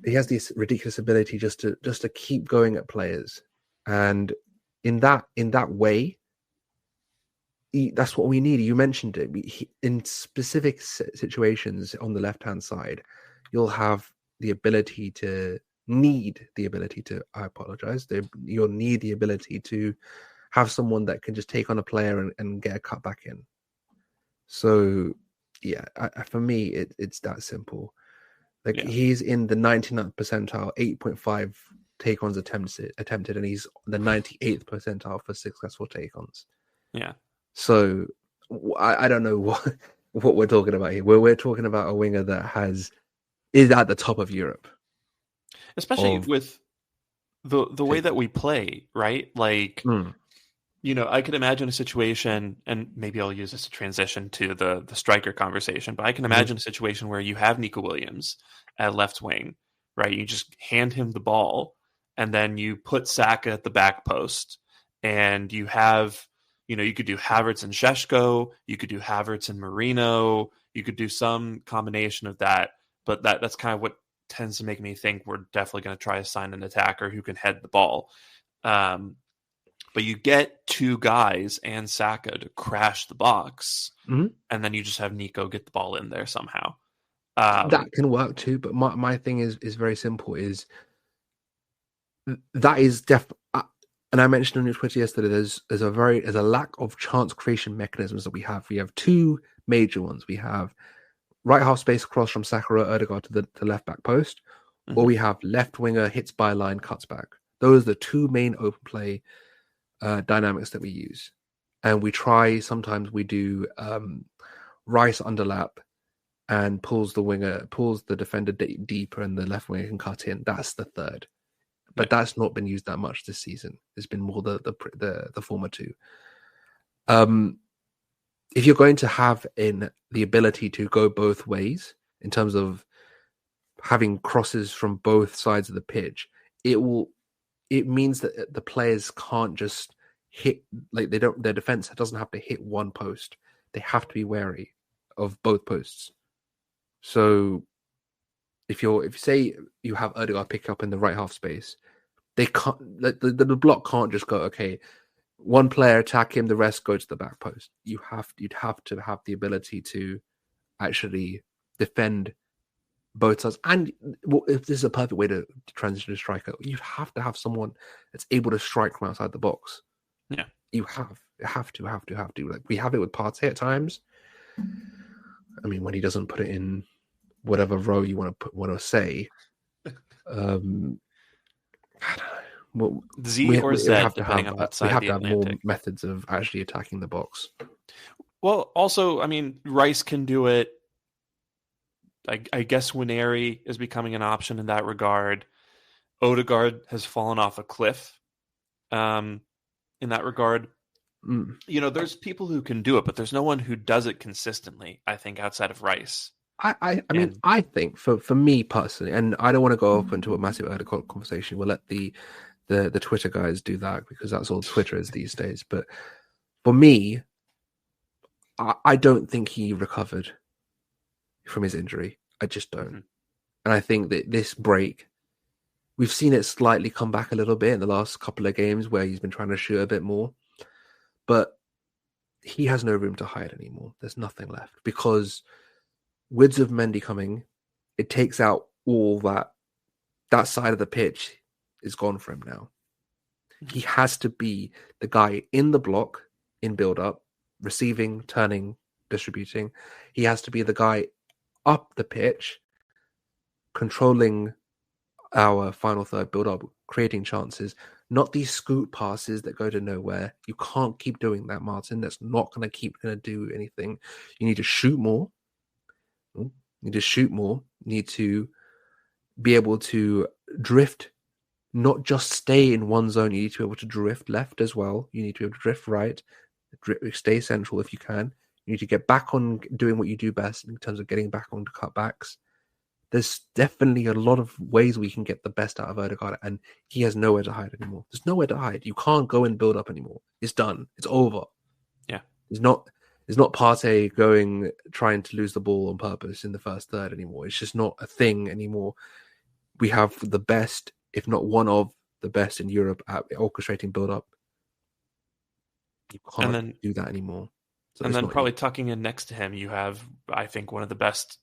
he has this ridiculous ability just to keep going at players, and in that way, that's what we need. You mentioned it. In specific situations on the left hand side, you'll have the ability to I apologize. You'll need the ability to have someone that can just take on a player and get a cut back in. So, yeah, for me, it's that simple. Like he's in the 99th percentile, 8.5 take-ons attempted, and he's the 98th percentile for successful take-ons. Yeah. So I don't know what we're talking about here. We're talking about a winger that is at the top of Europe, especially with the way that we play, right? Like. I could imagine a situation, and maybe I'll use this to transition to the striker conversation, but I can imagine a situation where you have Nico Williams at left wing, right? You just hand him the ball, and then you put Saka at the back post, and you have, you could do Havertz and Sesko, you could do Havertz and Marino, you could do some combination of that, but that's kind of what tends to make me think we're definitely going to try to sign an attacker who can head the ball. But you get two guys and Saka to crash the box, and then you just have Nico get the ball in there somehow. That can work too, but my thing is very simple. Is that is and I mentioned on your Twitter yesterday, there's a lack of chance creation mechanisms that we have. We have two major ones. We have right half space cross from Sakura Erdegaard to the left back post, or we have left winger hits by line, cuts back. Those are the two main open play dynamics that we use. And sometimes we do Rice underlap and pulls the defender deeper, and the left winger can cut in. That's the third. But that's not been used that much this season. It's been more the former two. If you're going to have the ability to go both ways in terms of having crosses from both sides of the pitch, it means that the players can't just hit, like their defense doesn't have to hit one post. They have to be wary of both posts. So if you say you have Erdegaard pick up in the right half space, they can't, the block can't just go, okay, one player attack him, the rest go to the back post. You'd have to have the ability to actually defend both sides. And if this is a perfect way to transition to striker, you have to have someone that's able to strike from outside the box. Yeah, you have to. Like, we have it with Partey at times. I mean, when he doesn't put it in whatever row you want to say. I don't know. Well, Z or Z, depending on what side. We have to have more methods of actually attacking the box. Well, also, I mean, Rice can do it. I guess Wineri is becoming an option in that regard. Odegaard has fallen off a cliff in that regard. You know, there's people who can do it, but there's no one who does it consistently, I think, outside of Rice. I mean, I think for me personally, and I don't want to go up into a massive Odegaard conversation. We'll let the Twitter guys do that because that's all Twitter is these days. But for me, I don't think he recovered from his injury. I just don't. And I think that this break, we've seen it slightly come back a little bit in the last couple of games where he's been trying to shoot a bit more. But he has no room to hide anymore. There's nothing left because with Mendy coming, it takes out all that side of the pitch is gone for him now. He has to be the guy in the block, in build-up, receiving, turning, distributing. He has to be the guy up the pitch, controlling our final third build-up, creating chances, not these scoot passes that go to nowhere. You can't keep doing that, Martin. That's not going to do anything. You need to shoot more. You need to shoot more. You need to be able to drift, not just stay in one zone. You need to be able to drift left as well. You need to be able to drift right, stay central if you can. You need to get back on doing what you do best in terms of getting back on to cutbacks. There's definitely a lot of ways we can get the best out of Erdegaard, and he has nowhere to hide anymore. There's nowhere to hide. You can't go and build up anymore. It's done. It's over. Yeah. It's not Partey trying to lose the ball on purpose in the first third anymore. It's just not a thing anymore. We have the best, if not one of the best in Europe at orchestrating build-up. You can't do that anymore. So and then probably tucking in next to him, you have, I think, one of the best,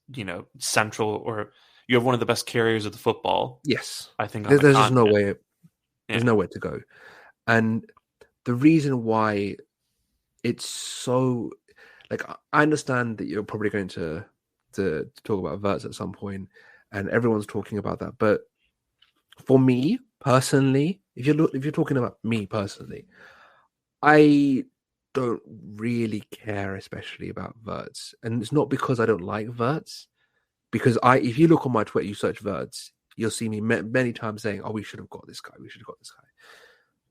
central, or you have one of the best carriers of the football. Yes. I think there's just no way. There's nowhere to go. And the reason why it's so, like, I understand that you're probably going to talk about Verts at some point, and everyone's talking about that. But for me personally, if you're talking about me personally, I don't really care especially about Verts. And it's not because I don't like Verts, because if you look on my Twitter, you search Verts, you'll see me many times saying, oh, we should have got this guy,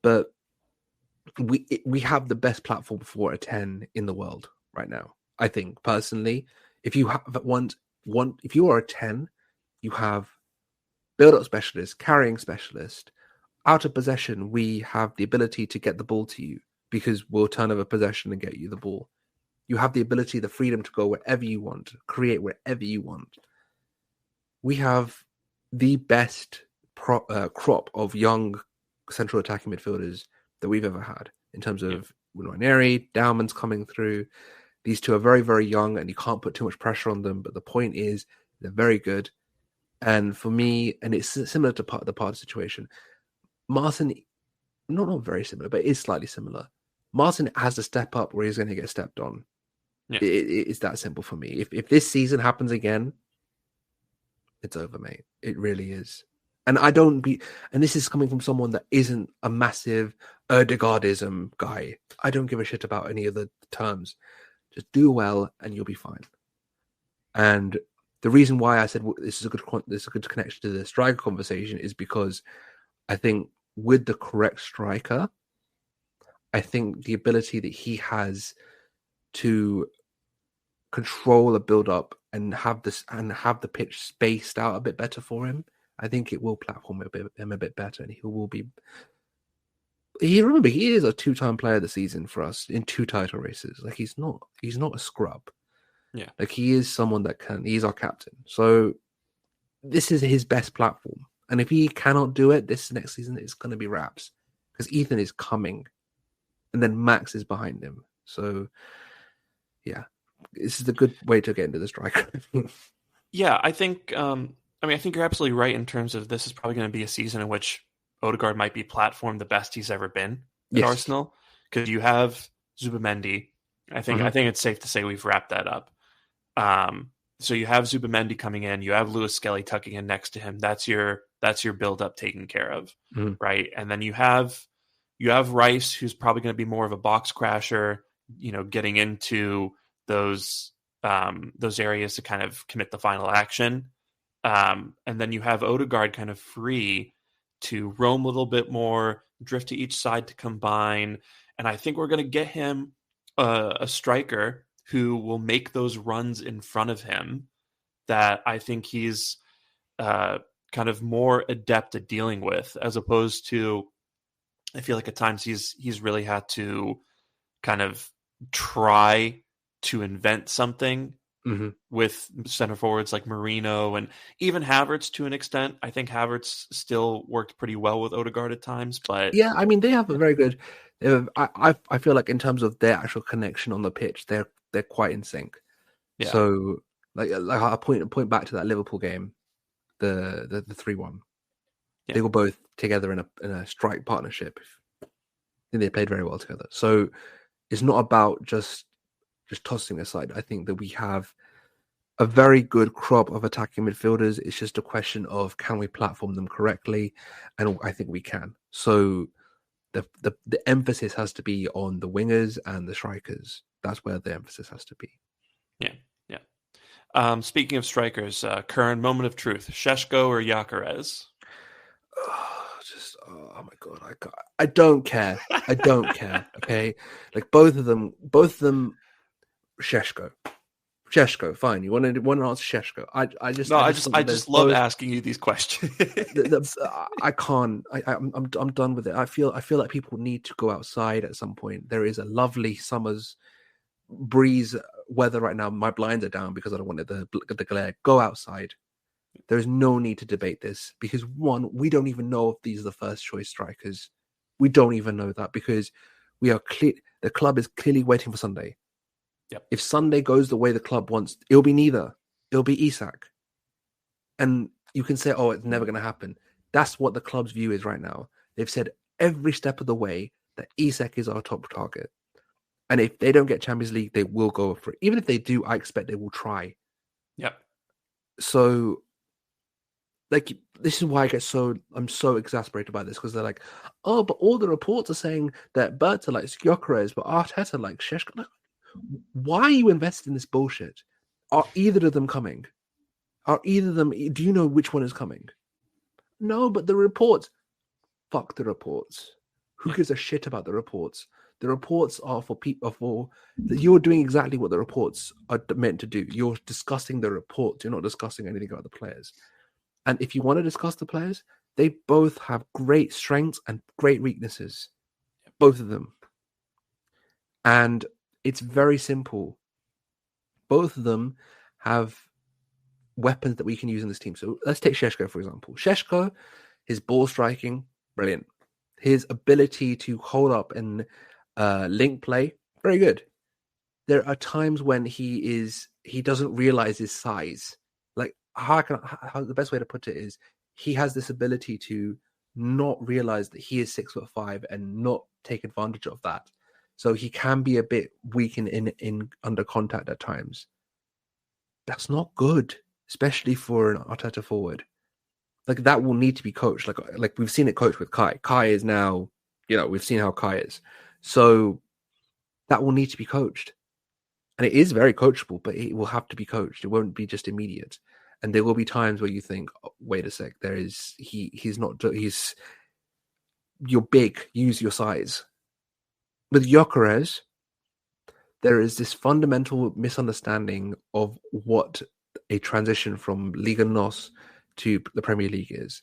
but we have the best platform for a 10 in the world right now. I think personally, if you have if you are a 10, you have build-up specialist, carrying specialist. Out of possession, we have the ability to get the ball to you, because we'll turn over possession and get you the ball. You have the ability, the freedom to go wherever you want, create wherever you want. We have the best crop of young central attacking midfielders that we've ever had in terms of Wineri, Dowman's coming through. These two are very, very young and you can't put too much pressure on them. But the point is, they're very good. And for me, and it's similar to the Partey situation, Martin, not very similar, but it is slightly similar. Martin has to step up where he's going to get stepped on. Yeah. It's that simple for me. If this season happens again, it's over, mate. It really is. And and this is coming from someone that isn't a massive Erdegaardism guy. I don't give a shit about any of the terms. Just do well and you'll be fine. And the reason why I said this is a good connection to the striker conversation is because I think with the correct striker, I think the ability that he has to control a build up and have the pitch spaced out a bit better for him, I think it will platform him a bit better, and he will be. Remember, he is a 2-time player of the season for us in 2 title races. Like he's not a scrub. Yeah, like he is someone that he's our captain. So this is his best platform, and if he cannot do it this next season, it's going to be wraps because Ethan is coming, and then Max is behind him. So yeah, this is a good way to get into the striker. yeah. I think. I think you're absolutely right in terms of this is probably going to be a season in which Odegaard might be platformed the best he's ever been at Arsenal, because you have Zubamendi. I think it's safe to say we've wrapped that up. So you have Zubamendi coming in, you have Lewis Skelly tucking in next to him. That's your build up taken care of, right? And then you have Rice, who's probably going to be more of a box crasher, getting into those areas to kind of commit the final action. And then you have Odegaard kind of free to roam a little bit more, drift to each side to combine. And I think we're going to get him a striker who will make those runs in front of him that I think he's kind of more adept at dealing with, as opposed to, I feel like at times he's really had to kind of try to invent something with center forwards like Marino and even Havertz to an extent. I think Havertz still worked pretty well with Odegaard at times, but yeah, I mean they have a very good. I feel like in terms of their actual connection on the pitch, they're quite in sync. Yeah. So like I point back to that Liverpool game, the 3-1. Yeah. They were both together in a strike partnership. I think they played very well together. So it's not about just tossing aside. I think that we have a very good crop of attacking midfielders. It's just a question of can we platform them correctly, and I think we can. So the emphasis has to be on the wingers and the strikers. That's where the emphasis has to be. Yeah. Speaking of strikers, current moment of truth: Sesko or Gyokeres? Oh my god, I don't care. I don't care. Okay, like both of them. Sesko, fine. You want to answer Sesko? I just love asking you these questions. I can't. I'm done with it. I feel like people need to go outside at some point. There is a lovely summer's breeze weather right now. My blinds are down because I don't want the glare. Go outside. There is no need to debate this because one, we don't even know if these are the first choice strikers. We don't even know that because we are clear. The club is clearly waiting for Sunday. Yep. If Sunday goes the way the club wants, it'll be neither. It'll be Isak. And you can say, oh, it's never going to happen. That's what the club's view is right now. They've said every step of the way that Isak is our top target. And if they don't get Champions League, they will go for it. Even if they do, I expect they will try. Yep. So, like, this is why I'm so exasperated by this, because they're like, oh, but all the reports are saying that Berta likes Gyokeres, but Arteta likes Sesko. Like, why are you invested in this bullshit? Are either of them coming? Do you know which one is coming? No, but the reports. Fuck the reports. Who gives a shit about the reports? The reports are for people. You're doing exactly what the reports are meant to do. You're discussing the reports. You're not discussing anything about the players. And if you want to discuss the players, they both have great strengths and great weaknesses. Both of them. And it's very simple. Both of them have weapons that we can use in this team. So let's take Sesko, for example. Sesko, his ball striking, brilliant. His ability to hold up and link play, very good. There are times when he doesn't realize his size. Like how the best way to put it is he has this ability to not realize that he is 6'5" and not take advantage of that. So he can be a bit weak in under contact at times. That's not good, especially for an Arteta forward. Like, that will need to be coached. Like we've seen it coached with Kai. Kai is now, we've seen how Kai is. So that will need to be coached. And it is very coachable, but it will have to be coached. It won't be just immediate. And there will be times where you think, oh, wait a sec, you're big, use your size. With Gyokeres, there is this fundamental misunderstanding of what a transition from Liga NOS to the Premier League is.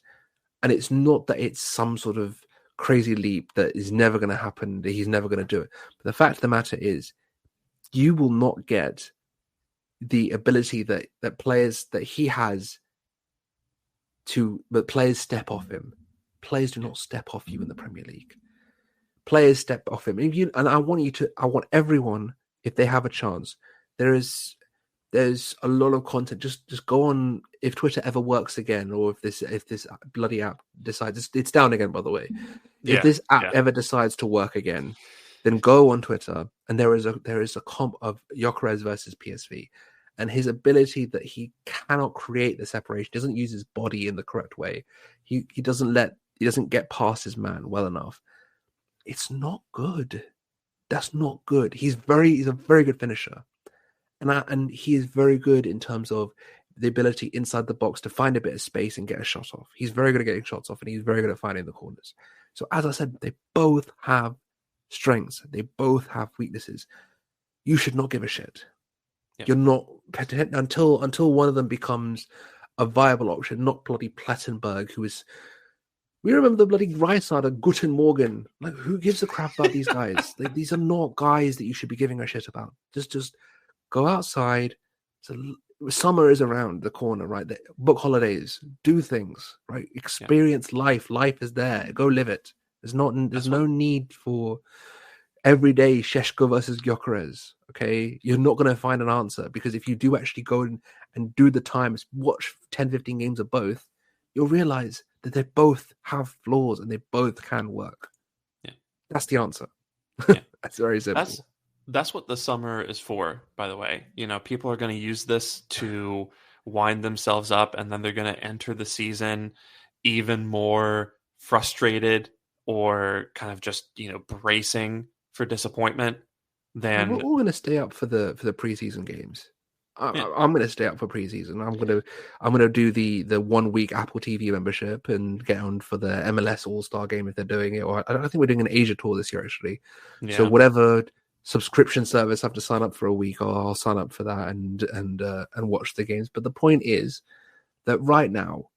And it's not that it's some sort of crazy leap that is never going to happen, that he's never going to do it. But the fact of the matter is, you will not get the ability that players that he has but players step off him. Players do not step off you in the Premier League. Players step off him. And I want everyone, if they have a chance, there's a lot of content. Just go on, if Twitter ever works again, or if this bloody app decides, it's down again, by the way. If this app ever decides to work again, then go on Twitter, and there is a comp of Gyokeres versus PSV, and his ability that he cannot create the separation, doesn't use his body in the correct way. He doesn't get past his man well enough. It's not good. That's not good. He's a very good finisher. And he is very good in terms of the ability inside the box to find a bit of space and get a shot off. He's very good at getting shots off, and he's very good at finding the corners. So as I said, they both have strengths. They both have weaknesses. You should not give a shit. Yeah. You're not until one of them becomes a viable option, not bloody Plettenberg, who is. We remember the bloody Trossard and Guten Morgen. Like, who gives a crap about these guys? These are not guys that you should be giving a shit about. Just go outside. Summer is around the corner, right? Book holidays, do things, right? Experience life. Life is there. Go live it. There's no need for everyday Sesko versus Gyokeres. Okay, you're not going to find an answer, because if you do actually go and do the times, watch 10, 15 games of both, you'll realize that they both have flaws and they both can work. Yeah, that's the answer. Yeah. That's very simple. That's what the summer is for, by the way. People are going to use this to wind themselves up, and then they're going to enter the season even more frustrated, or kind of just, bracing for disappointment. Then we're all going to stay up for the preseason games. I'm going to stay up for preseason. I'm going to do the 1 week Apple TV membership and get on for the MLS All-Star game if they're doing it. Or I think we're doing an Asia tour this year, actually. Yeah. So whatever subscription service I have to sign up for a week, I'll sign up for that and watch the games. But the point is that right now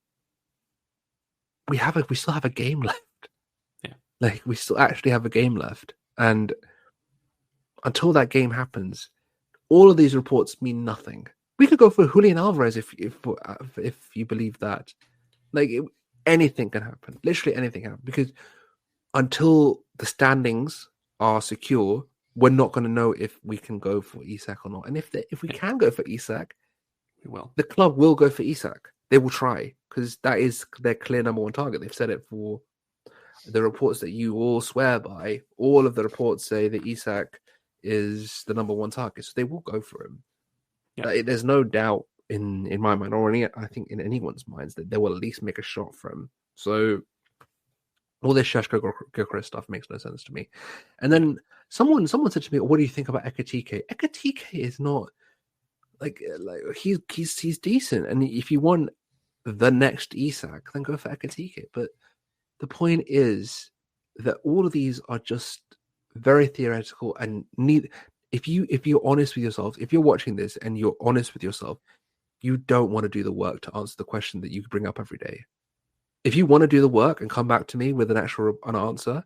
we still have a game left. Yeah, like we still actually have a game left, and until that game happens, all of these reports mean nothing. We could go for Julian Alvarez if you believe that. Anything can happen. Literally anything can happen. Because until the standings are secure, we're not going to know if we can go for Isak or not. And if we can go for Isak, we will. The club will go for Isak. They will try, because that is their clear number one target. They've said it for the reports that you all swear by. All of the reports say that Isak is the number one target, so they will go for him. Yeah. There's no doubt in my mind, or I think in anyone's minds, that they will at least make a shot for him. So all this Sesko Gyokeres stuff makes no sense to me. And then someone said to me, "What do you think about Ekitike?" Ekitike is not like he's decent, and if you want the next Isak, then go for Ekitike. But the point is that all of these are just very theoretical, and if you're honest with yourself, if you're watching this and you're honest with yourself, you don't want to do the work to answer the question that you bring up every day. If you want to do the work and come back to me with an answer,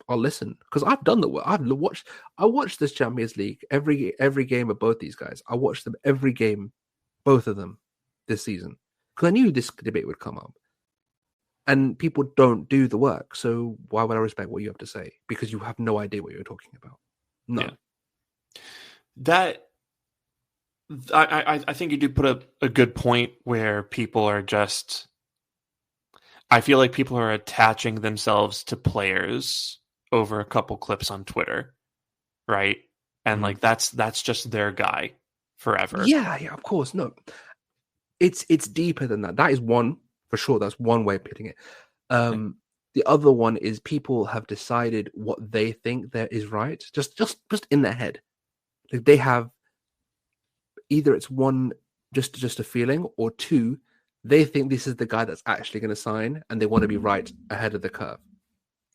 I'll listen, because I've done the work. I watched this Champions League every game of both these guys. I watched them every game, both of them this season, because I knew this debate would come up. And people don't do the work, so why would I respect what you have to say? Because you have no idea what you're talking about. No. Yeah. I think you do put a good point where people are just... I feel like people are attaching themselves to players over a couple clips on Twitter, right? And like that's just their guy forever. Yeah, of course. No, it's deeper than that. That is one for sure. That's one way of putting it. The other one is people have decided what they think that is right, just in their head. Like they have either it's one just a feeling, or two, they think this is the guy that's actually going to sign, and they want to be right ahead of the curve.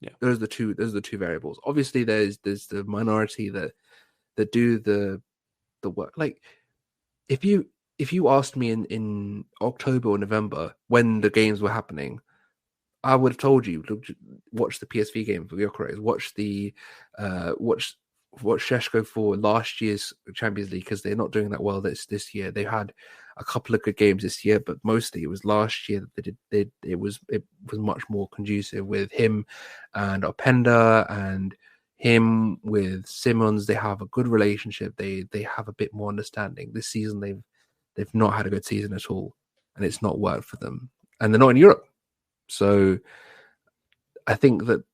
Yeah, those are the two variables. Obviously, there's the minority that do the work. Like if you asked me in October or November when the games were happening, I would have told you, look, watch the PSV game for Gyokeres, watch Sesko for last year's Champions League, because they're not doing that well this year. They had a couple of good games this year, but mostly it was last year that it was much more conducive with him and Openda and him with Simmons. They have a good relationship. They have a bit more understanding. This season they've not had a good season at all, and it's not worked for them. And they're not in Europe. So I think that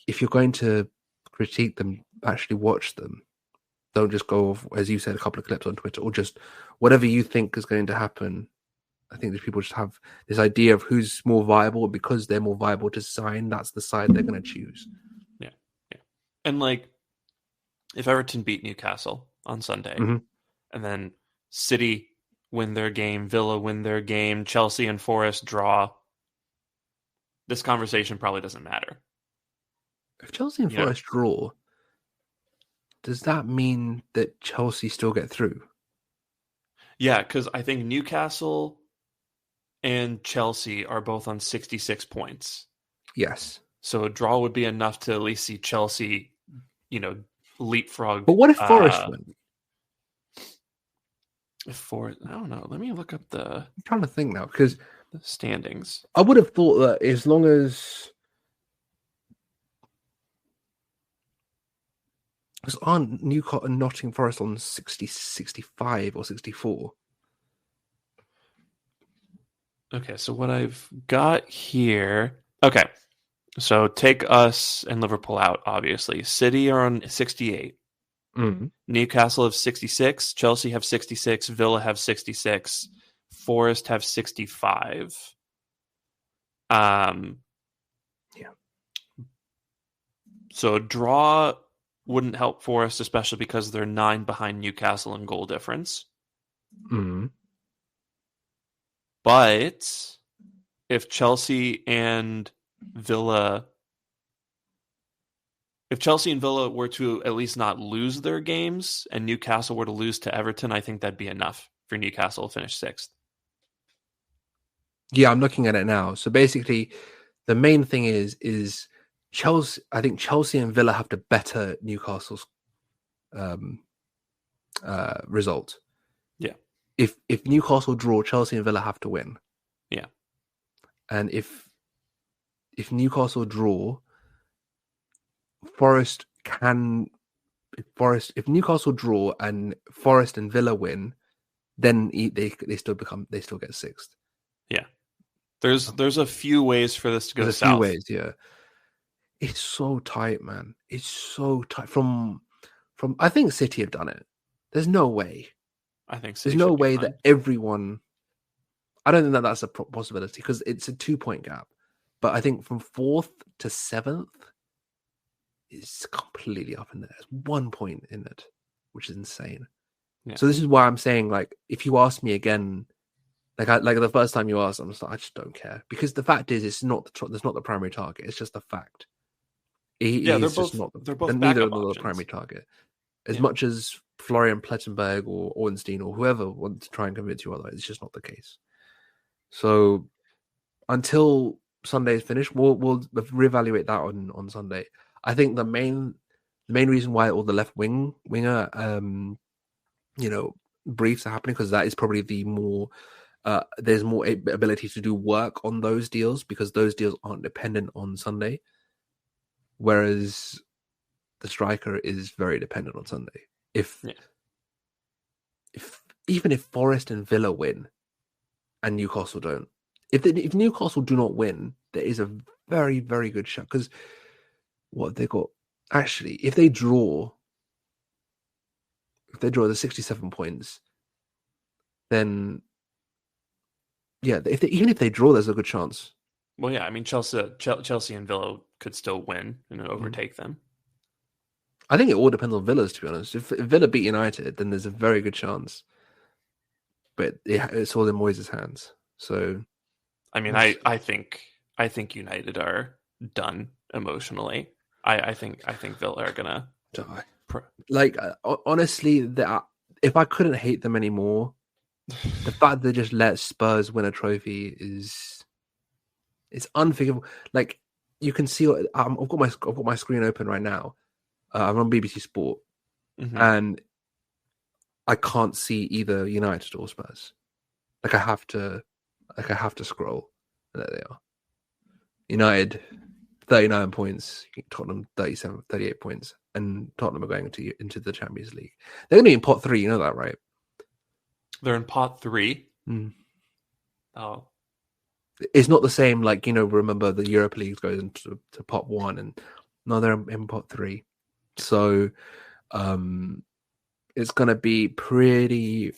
if you're going to critique them, actually watch them. Don't just go off, as you said, a couple of clips on Twitter, or just whatever you think is going to happen. I think that people just have this idea of who's more viable, because they're more viable to sign. That's the side they're going to choose. Yeah. And like, if Everton beat Newcastle on Sunday, and then City win their game, Villa win their game, Chelsea and Forest draw, this conversation probably doesn't matter. If Chelsea and Forest draw, does that mean that Chelsea still get through? Yeah, because I think Newcastle and Chelsea are both on 66 points. Yes. So a draw would be enough to at least see Chelsea, leapfrog. But what if Forest win? I don't know. Let me look up I'm trying to think now, because the standings. I would have thought that as long as aren't Newcastle and Nottingham Forest on 60, 65 or 64? Okay, so what I've got here. Okay, so take us and Liverpool out, obviously. City are on 68. Newcastle have 66. Chelsea have 66. Villa have 66. Forest have 65. Yeah. So a draw wouldn't help Forest, especially because they're 9 behind Newcastle in goal difference. But if Chelsea and Villa were to at least not lose their games, and Newcastle were to lose to Everton, I think that'd be enough for Newcastle to finish 6th. Yeah, I'm looking at it now. So basically, the main thing is Chelsea. I think Chelsea and Villa have to better Newcastle's result. Yeah. If Newcastle draw, Chelsea and Villa have to win. Yeah. And if Newcastle draw, if Newcastle draw and Forest and Villa win, then they still get 6th. Yeah. There's a few ways for this to go south. There's a few ways, yeah. It's so tight, man. It's so tight. From I think City have done it. There's no way. I think City there's no way fine. that everyone. I don't think that that's a possibility, because it's a 2-point gap. But I think from 4th to 7th is completely up in there. There's 1 point in it, which is insane. Yeah. So this is why I'm saying, like, if you ask me again, like the first time you asked, I'm just like, I just don't care, because the fact is, it's not the primary target. It's just a fact. They're both neither of them are the options. primary target. As much as Florian Plettenberg or Ornstein or whoever wants to try and convince you otherwise, it's just not the case. So until Sunday is finished, we'll reevaluate that on Sunday. I think the main reason why all the left winger briefs are happening, because that is probably the more there's more ability to do work on those deals, because those deals aren't dependent on Sunday, whereas the striker is very dependent on Sunday. Even if Forest and Villa win and Newcastle don't, if Newcastle do not win, there is a very, very good shot. Because what they got, actually, if they draw the 67 points, then yeah, even if they draw, there's a good chance. Well, yeah, I mean, Chelsea and Villa could still win and overtake them. I think it all depends on Villa's, to be honest. If Villa beat United, then there's a very good chance. But it's all in Moyes' hands. So, I mean, I think United are done emotionally. I think Villa are gonna die. Honestly, if I couldn't hate them anymore, the fact they just let Spurs win a trophy it's unforgivable. Like, you can see, I've got my screen open right now. I'm on BBC Sport, and I can't see either United or Spurs. Like, I have to scroll. And there they are. United, 39 points. Tottenham, 38 points. And Tottenham are going into the Champions League. They're going to be in pot 3, you know that, right? They're in pot 3? Mm. Oh. It's not the same, remember the Europa League goes into pot 1, and no, they're in pot 3. So it's going to be pretty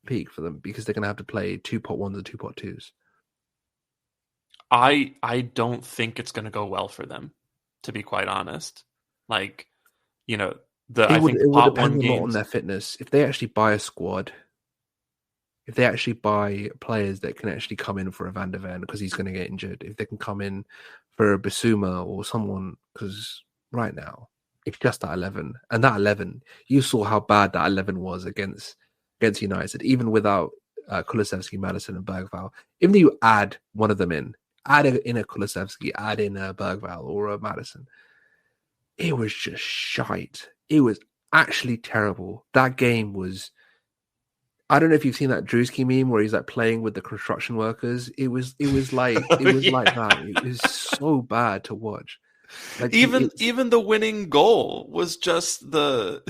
peak for them because they're going to have to play 2 pot 1s and 2 pot 2s. I don't think it's going to go well for them, to be quite honest. I think it would pot depend 1 a lot on games, their fitness. If they actually buy a squad, if they actually buy players that can actually come in for a Van der Ven because he's going to get injured, if they can come in for a Bissouma or someone, because right now it's just that 11, and that 11, you saw how bad that 11 was against United, even without Kulusevski, Maddison, and Bergvall. Even though you add one of them add in a Kulusevski, add in a Bergvall or a Maddison, it was just shite. It was actually terrible. That game was. I don't know if you've seen that Drewski meme where he's like playing with the construction workers. It was like like that. It was so bad to watch. Like, even the winning goal was just the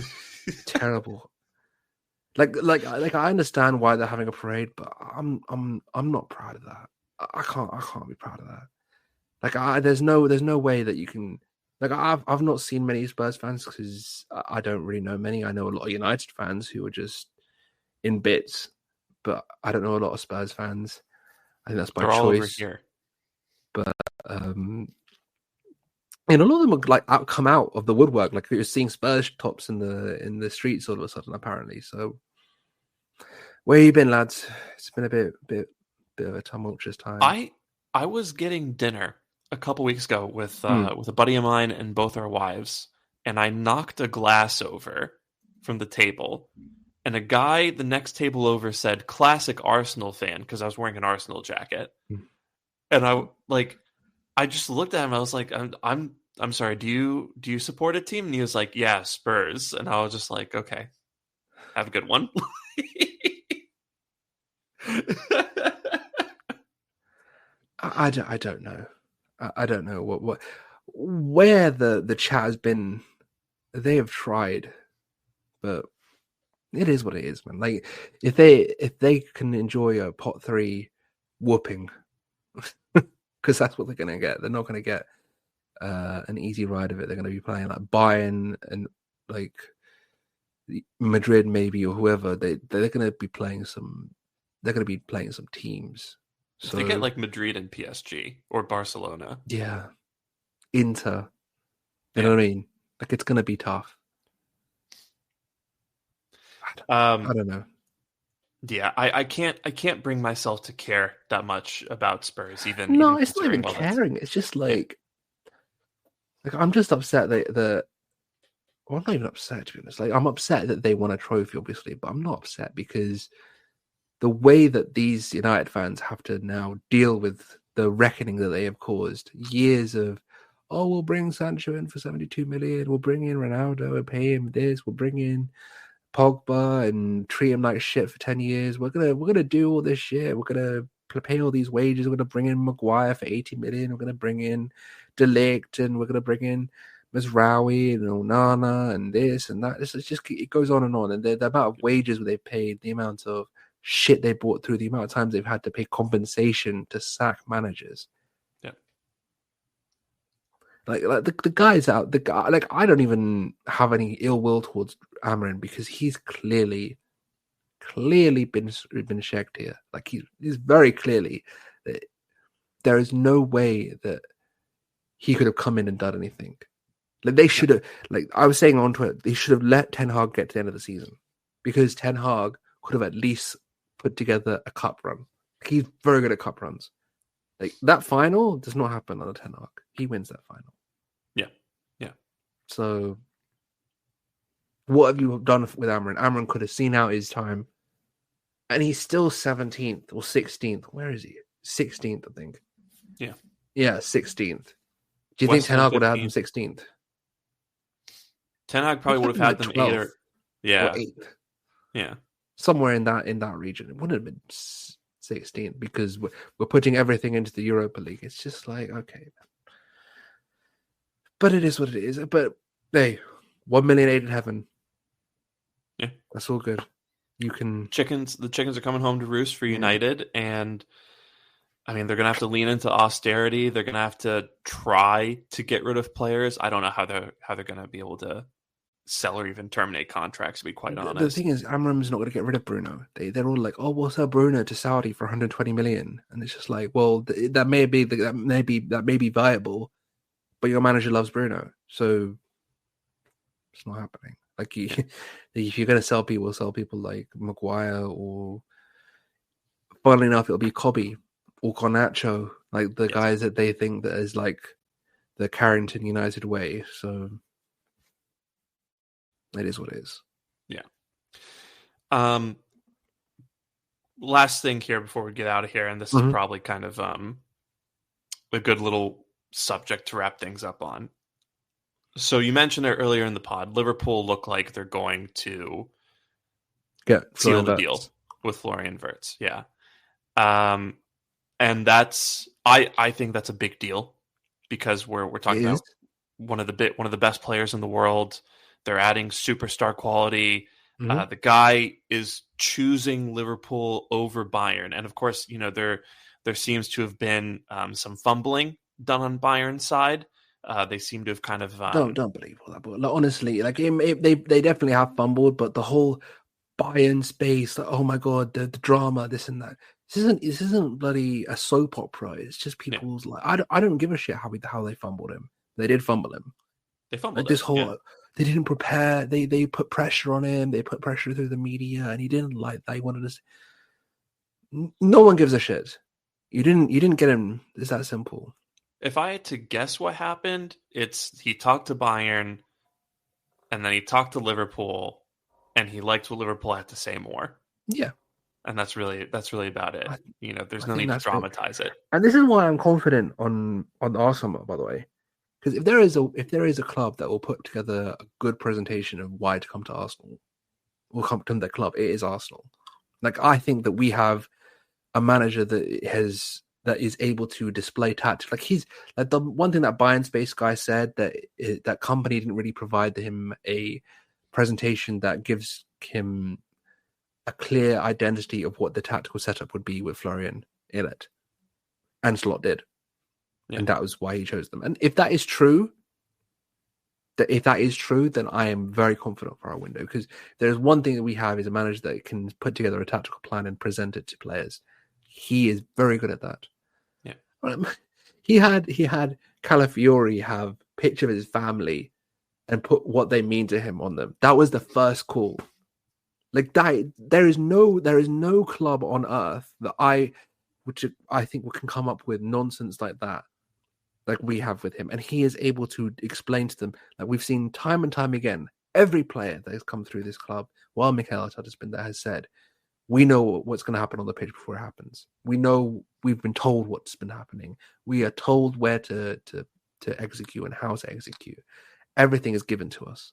terrible. Like I understand why they're having a parade, but I'm not proud of that. I can't be proud of that. Like, there's no way that you can. Like, I've not seen many Spurs fans because I don't really know many. I know a lot of United fans who are just in bits, but I don't know a lot of Spurs fans. I think that's by they're choice. all over here. But and a lot of them are come out of the woodwork. Like, you're seeing Spurs tops in the streets all of a sudden, apparently. So, where you been, lads? It's been a bit of a tumultuous time. I was getting dinner a couple weeks ago with a buddy of mine and both our wives, and I knocked a glass over from the table. And a guy the next table over said, "Classic Arsenal fan," because I was wearing an Arsenal jacket. And I just looked at him. I was like, I'm sorry. Do you support a team? And he was like, "Yeah, Spurs." And I was just like, "Okay, have a good one." I don't know. I don't know what where the chat has been. They have tried, but it is what it is, man. Like, if they can enjoy a pot 3 whooping, because that's what they're going to get. They're not going to get an easy ride of it. They're going to be playing like Bayern and like Madrid, maybe, or whoever. They're going to be playing some. They're going to be playing some teams. So they get like Madrid and PSG or Barcelona. Yeah, Inter. You know what I mean? Like, it's going to be tough. I don't know. Yeah, I can't bring myself to care that much about Spurs. It's not even caring. It's just like I'm just upset that well, I'm not even upset, to be honest. Like, I'm upset that they won a trophy, obviously, but I'm not upset because the way that these United fans have to now deal with the reckoning that they have caused, years of, oh, we'll bring Sancho in for 72 million, we'll bring in Ronaldo and pay him this, we'll bring in Pogba and treat him like shit for 10 years. We're gonna do all this shit. We're gonna pay all these wages. We're gonna bring in Maguire for 80 million. We're gonna bring in De Ligt, and we're gonna bring in Mazraoui and Onana and this and that. It goes on, and the amount of wages they've paid, the amount of shit they brought through, the amount of times they've had to pay compensation to sack managers. Yeah. Like the guys out, the guy, like I don't even have any ill will towards Amarin because he's clearly been shagged here. Like he's very clearly that there is no way that he could have come in and done anything. Like they should have, like I was saying on Twitter, they should have let Ten Hag get to the end of the season because Ten Hag could have at least put together a cup run. He's very good at cup runs. Like that final does not happen under Ten Hag. He wins that final. Yeah. So what have you done with Amarin? Amarin could have seen out his time. And he's still 17th or 16th. Where is he? 16th, I think. Yeah. Yeah, 16th. Do you think Ten Hag would have had them 16th? Ten Hag probably would have had them 8 or... Yeah. Or 8th. Yeah. Somewhere in that region. It wouldn't have been 16th because we're putting everything into the Europa League. It's just like, okay. But it is what it is. But, hey, 1 million aid in heaven. Yeah. That's all good. You can... The chickens are coming home to roost for United, and I mean, they're going to have to lean into austerity. They're going to have to try to get rid of players. I don't know how they're going to be able to sell or even terminate contracts, to be quite honest. The thing is, Amram's not going to get rid of Bruno. They're all like, "Oh, we'll sell Bruno to Saudi for 120 million," and it's just like, well, that may be viable, but your manager loves Bruno, so it's not happening. Like, if you're going to sell people like Maguire, or funnily enough, it'll be Kobe or Garnacho, like the guys that they think that is like the Carrington United way. So it is what it is. Yeah. Last thing here before we get out of here, and this is probably kind of a good little subject to wrap things up on. So you mentioned it earlier in the pod. Liverpool look like they're going to seal the deal with Florian Wirtz. Yeah. And that's I think that's a big deal because we're talking about one of the best players in the world. They're adding superstar quality. The guy is choosing Liverpool over Bayern, and of course, you know there seems to have been some fumbling done on Bayern's side. They seem to have kind of don't believe all that, but like, honestly, like they definitely have fumbled, but the whole Bayern space, like, oh my god, the drama, this and that. This isn't bloody a soap opera. It's just people's like I don't give a shit how they fumbled him. They did fumble him. They fumbled like this whole. They didn't prepare. They put pressure on him. They put pressure through the media, and he didn't like that. He wanted to. No one gives a shit. You didn't get him. It's that simple. If I had to guess what happened, it's he talked to Bayern, and then he talked to Liverpool, and he liked what Liverpool had to say more. Yeah, and that's really about it. There's no need to dramatize it. And this is why I'm confident on Arsenal, by the way. Because if there is a club that will put together a good presentation of why to come to Arsenal, or come to their club, it is Arsenal. Like I think that we have a manager that is able to display tactics. Like he's like the one thing that Bayern Space guy said that company didn't really provide him a presentation that gives him a clear identity of what the tactical setup would be with Florian in it. And Slot did. Yeah. And that was why he chose them. And if that is true, then I am very confident for our window. Because there's one thing that we have is a manager that can put together a tactical plan and present it to players. He is very good at that. Yeah. He had Calafiori have a picture of his family and put what they mean to him on them. That was the first call. Like that, there is no club on earth that I think we can come up with nonsense like that. Like we have with him, and he is able to explain to them. Like we've seen time and time again, every player that has come through this club, while Mikel Arteta has been there, has said, "We know what's going to happen on the pitch before it happens. We know we've been told what's been happening. We are told where to execute and how to execute. Everything is given to us."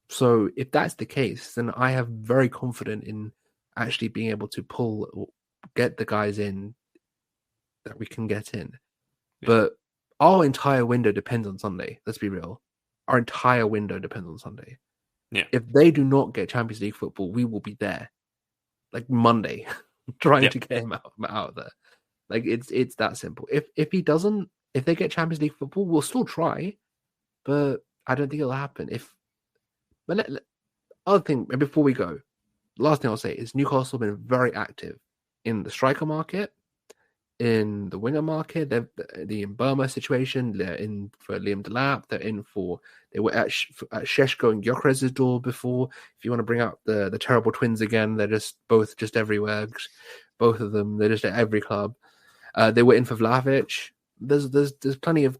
So if that's the case, then I have very confident in actually being able to get the guys in that we can get in. Yeah. But our entire window depends on Sunday. Let's be real. Our entire window depends on Sunday. Yeah. If they do not get Champions League football, we will be there. Like Monday. trying to get him out of there. Like it's that simple. If he doesn't, if they get Champions League football, we'll still try, but I don't think it'll happen. Other thing, before we go, last thing I'll say is Newcastle have been very active in the striker market, in the winger market. They're in Burma situation. They're in for Liam Delap. They were at Sesko and Gyokeres' door before. If you want to bring out the terrible twins again, they're both everywhere. Both of them, they're just at every club. They were in for Vlahovic. There's plenty of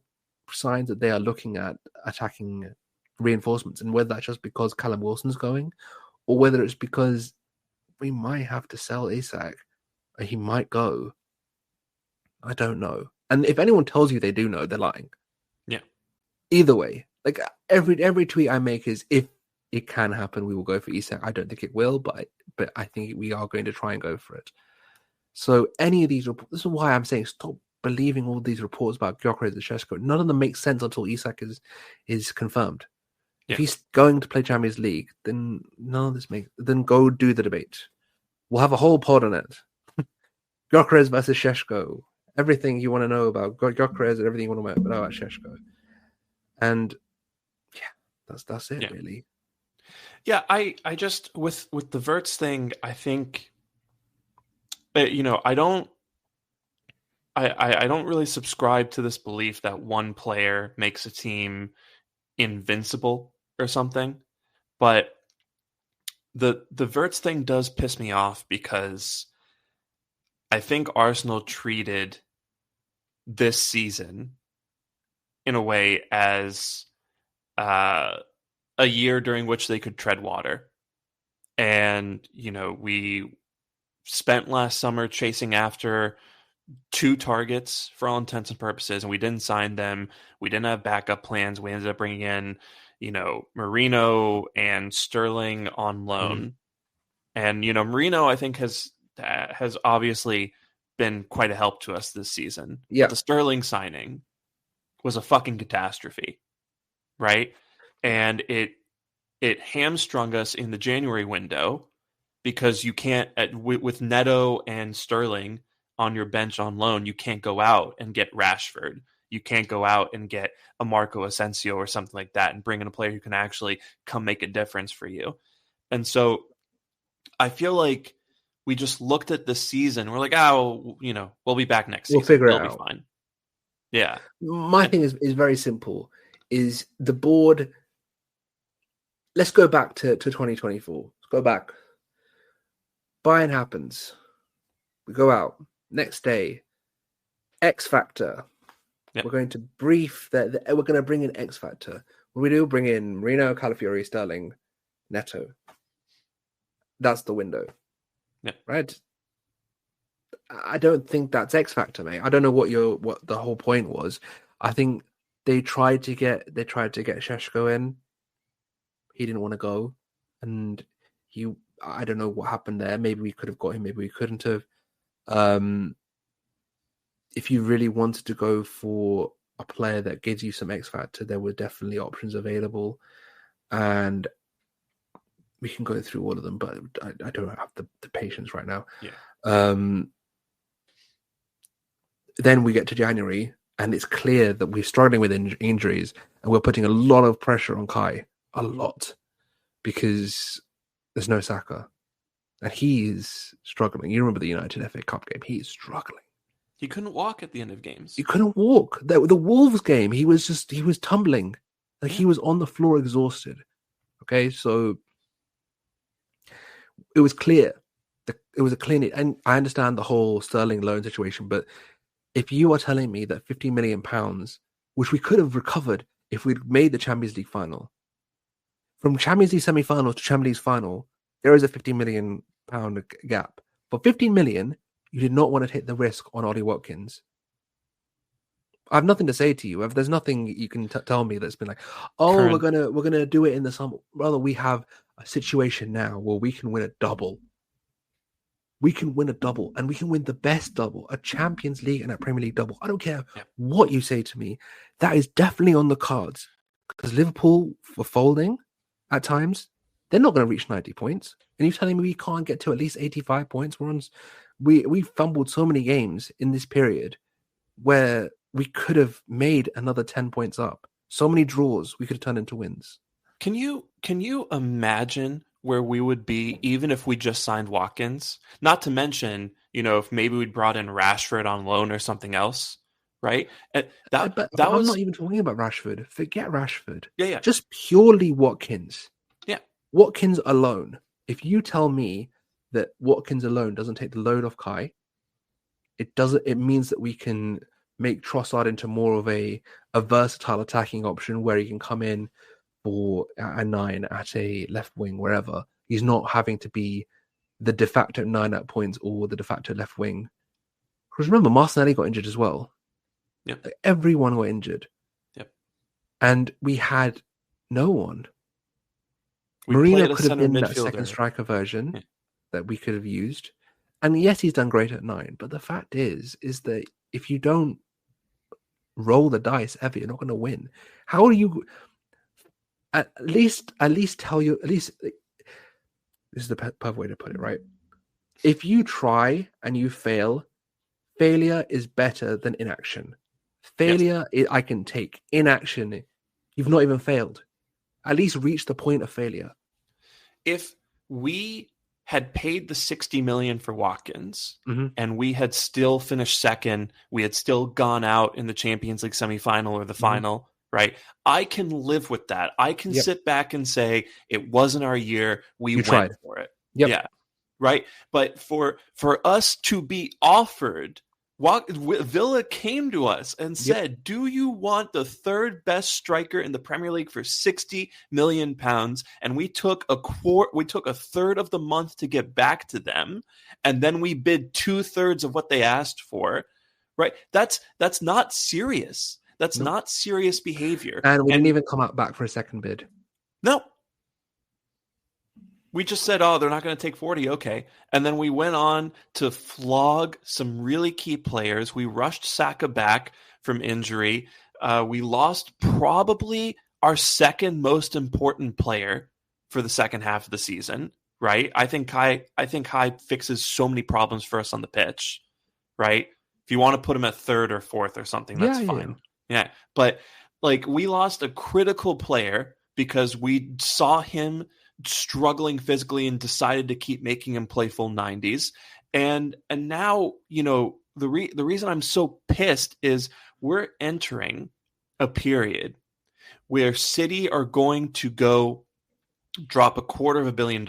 signs that they are looking at attacking reinforcements, and whether that's just because Callum Wilson's going, or whether it's because we might have to sell Isak, or he might go. I don't know. And if anyone tells you they do know, they're lying. Yeah. Either way, like every tweet I make is, if it can happen, we will go for Isak. I don't think it will, but I think we are going to try and go for it. So any of these reports, this is why I'm saying stop believing all these reports about Gyokeres and Sesko. None of them make sense until Isak is confirmed. Yeah. If he's going to play Champions League, then none of this makes. Then go do the debate. We'll have a whole pod on it. Gyokeres versus Sesko. Everything you want to know about Gyokeres and everything you want to know about Sesko. And yeah, that's it really. Yeah, I just with the Wirtz thing, I think I don't really subscribe to this belief that one player makes a team invincible or something. But the Wirtz thing does piss me off, because I think Arsenal treated this season in a way as a year during which they could tread water. And, we spent last summer chasing after 2 targets for all intents and purposes, and we didn't sign them. We didn't have backup plans. We ended up bringing in, Marino and Sterling on loan. And, Marino, I think, has obviously been quite a help to us this season. Yeah. But the Sterling signing was a fucking catastrophe, right? And it hamstrung us in the January window, because you can't, with Neto and Sterling on your bench on loan, you can't go out and get Rashford. You can't go out and get a Marco Asensio or something like that and bring in a player who can actually come make a difference for you. And so I feel like we just looked at the season. We're like, we'll be back next season. We'll figure it It'll out. be fine. Yeah. My thing is very simple. Is the board... Let's go back to 2024. Let's go back. Bayern happens. We go out. Next day. X Factor. Yep. We're going to brief we're going to bring in X Factor. What we do, bring in Marino, Calafiori, Sterling, Neto. That's the window. Yeah. Right? I don't think that's X Factor, mate. I don't know what the whole point was. I think they tried to get Sesko in. He didn't want to go, and I don't know what happened there. Maybe we could have got him, maybe we couldn't have. If you really wanted to go for a player that gives you some X factor, there were definitely options available, and we can go through all of them, but I don't have the patience right now. Yeah. Then we get to January, and it's clear that we're struggling with injuries, and we're putting a lot of pressure on Kai. A lot, because there's no Saka, and he is struggling. You remember the United FA Cup game? He is struggling. He couldn't walk at the end of games. He couldn't walk. The Wolves game, he was tumbling, like he was on the floor, exhausted. Okay, so it was clear. It was a clear need, and I understand the whole Sterling loan situation, but if you are telling me that £50 million, which we could have recovered if we'd made the Champions League final. From Champions League semi-final to Champions League final, there is a £50 million gap. For £15 million, you did not want to take the risk on Ollie Watkins. I have nothing to say to you. There's nothing you can tell me that's been like, we're gonna do it in the summer. Rather, we have a situation now where we can win a double. We can win a double, and we can win the best double, a Champions League and a Premier League double. I don't care what you say to me. That is definitely on the cards, because Liverpool were folding at times. They're not going to reach 90 points. And you're telling me we can't get to at least 85 points? We fumbled so many games in this period where we could have made another 10 points up. So many draws we could have turned into wins. Can you imagine where we would be even if we just signed Watkins? Not to mention, if maybe we'd brought in Rashford on loan or something else, right? But I'm not even talking about Rashford. Forget Rashford. Yeah. Just purely Watkins. Yeah. Watkins alone. If you tell me that Watkins alone doesn't take the load off Kai, it means that we can make Trossard into more of a versatile attacking option where he can come in for a 9 at a left wing, wherever. He's not having to be the de facto 9 at points or the de facto left wing. Because remember, Martinelli got injured as well. Yep. Everyone got injured. Yep. And we had no one. Marino Marino could have been that second striker version that we could have used. And yes, he's done great at 9. But the fact is that if you don't roll the dice ever, you're not going to win. How do you... At least tell you, this is the perfect way to put it, right? If you try and you fail, failure is better than inaction. Failure, I can take. Inaction, you've not even failed. At least reach the point of failure. If we had paid the 60 million for Watkins and we had still finished second, we had still gone out in the Champions League semifinal or the final, right? I can live with that. I can sit back and say it wasn't our year. We went for it. Yep. Yeah. Right. But for us to be offered, Villa came to us and said, do you want the third best striker in the Premier League for 60 million pounds? And we took a third of the month to get back to them. And then we bid 2/3 of what they asked for. Right. That's not serious. That's not serious behavior. And we didn't even come out back for a second bid. No. We just said, oh, they're not going to take 40. Okay. And then we went on to flog some really key players. We rushed Saka back from injury. We lost probably our second most important player for the second half of the season, right? I think Kai fixes so many problems for us on the pitch, right? If you want to put him at third or fourth or something, that's fine. Yeah, but we lost a critical player because we saw him struggling physically and decided to keep making him play full 90s. And now, the reason I'm so pissed is we're entering a period where City are going to go drop $250 million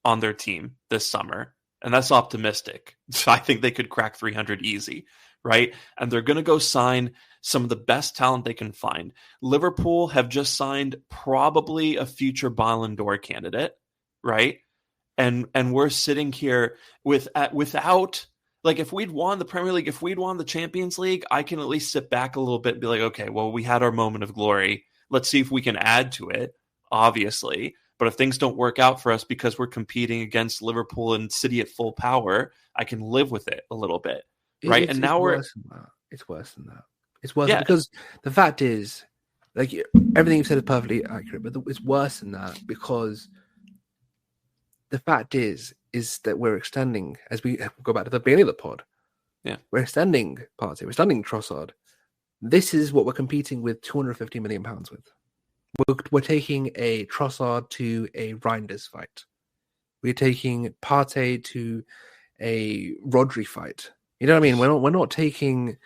on their team this summer. And that's optimistic. So I think they could crack 300 easy, right? And they're going to go sign some of the best talent they can find. Liverpool have just signed probably a future Ballon d'Or candidate, right? And we're sitting here without, if we'd won the Premier League, if we'd won the Champions League, I can at least sit back a little bit and be like, okay, well, we had our moment of glory. Let's see if we can add to it, obviously. But if things don't work out for us because we're competing against Liverpool and City at full power, I can live with it a little bit, right? And now it's worse than that. It's worse because the fact is, everything you've said is perfectly accurate, but it's worse than that because the fact is that we're extending, as we go back to the beginning of the pod, we're extending Partey, we're extending Trossard. This is what we're competing with £250 million with. We're taking a Trossard to a Reinders fight. We're taking Partey to a Rodri fight. You know what I mean? We're not taking.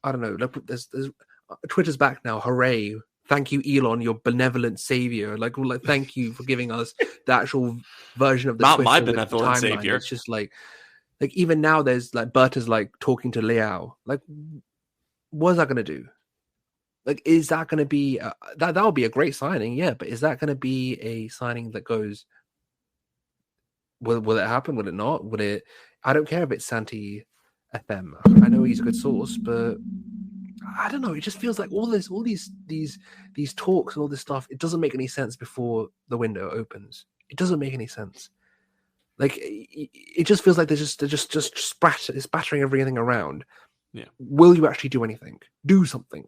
I don't know. There's Twitter's back now. Hooray! Thank you, Elon, your benevolent savior. Thank you for giving us the actual version of the not Twitter my benevolent timeline. savior. It's just even now there's Berta's talking to Leao. What is that going to do? Is that going to be that would be a great signing? Yeah, but is that going to be a signing that goes? Will it happen? Will it not? Will it? I don't care if it's Santi FM. I know he's a good source, but I don't know. It just feels like all these talks and all this stuff. It doesn't make any sense before the window opens. It doesn't make any sense. It just feels like they're just spattering everything around. Yeah. Will you actually do anything? Do something.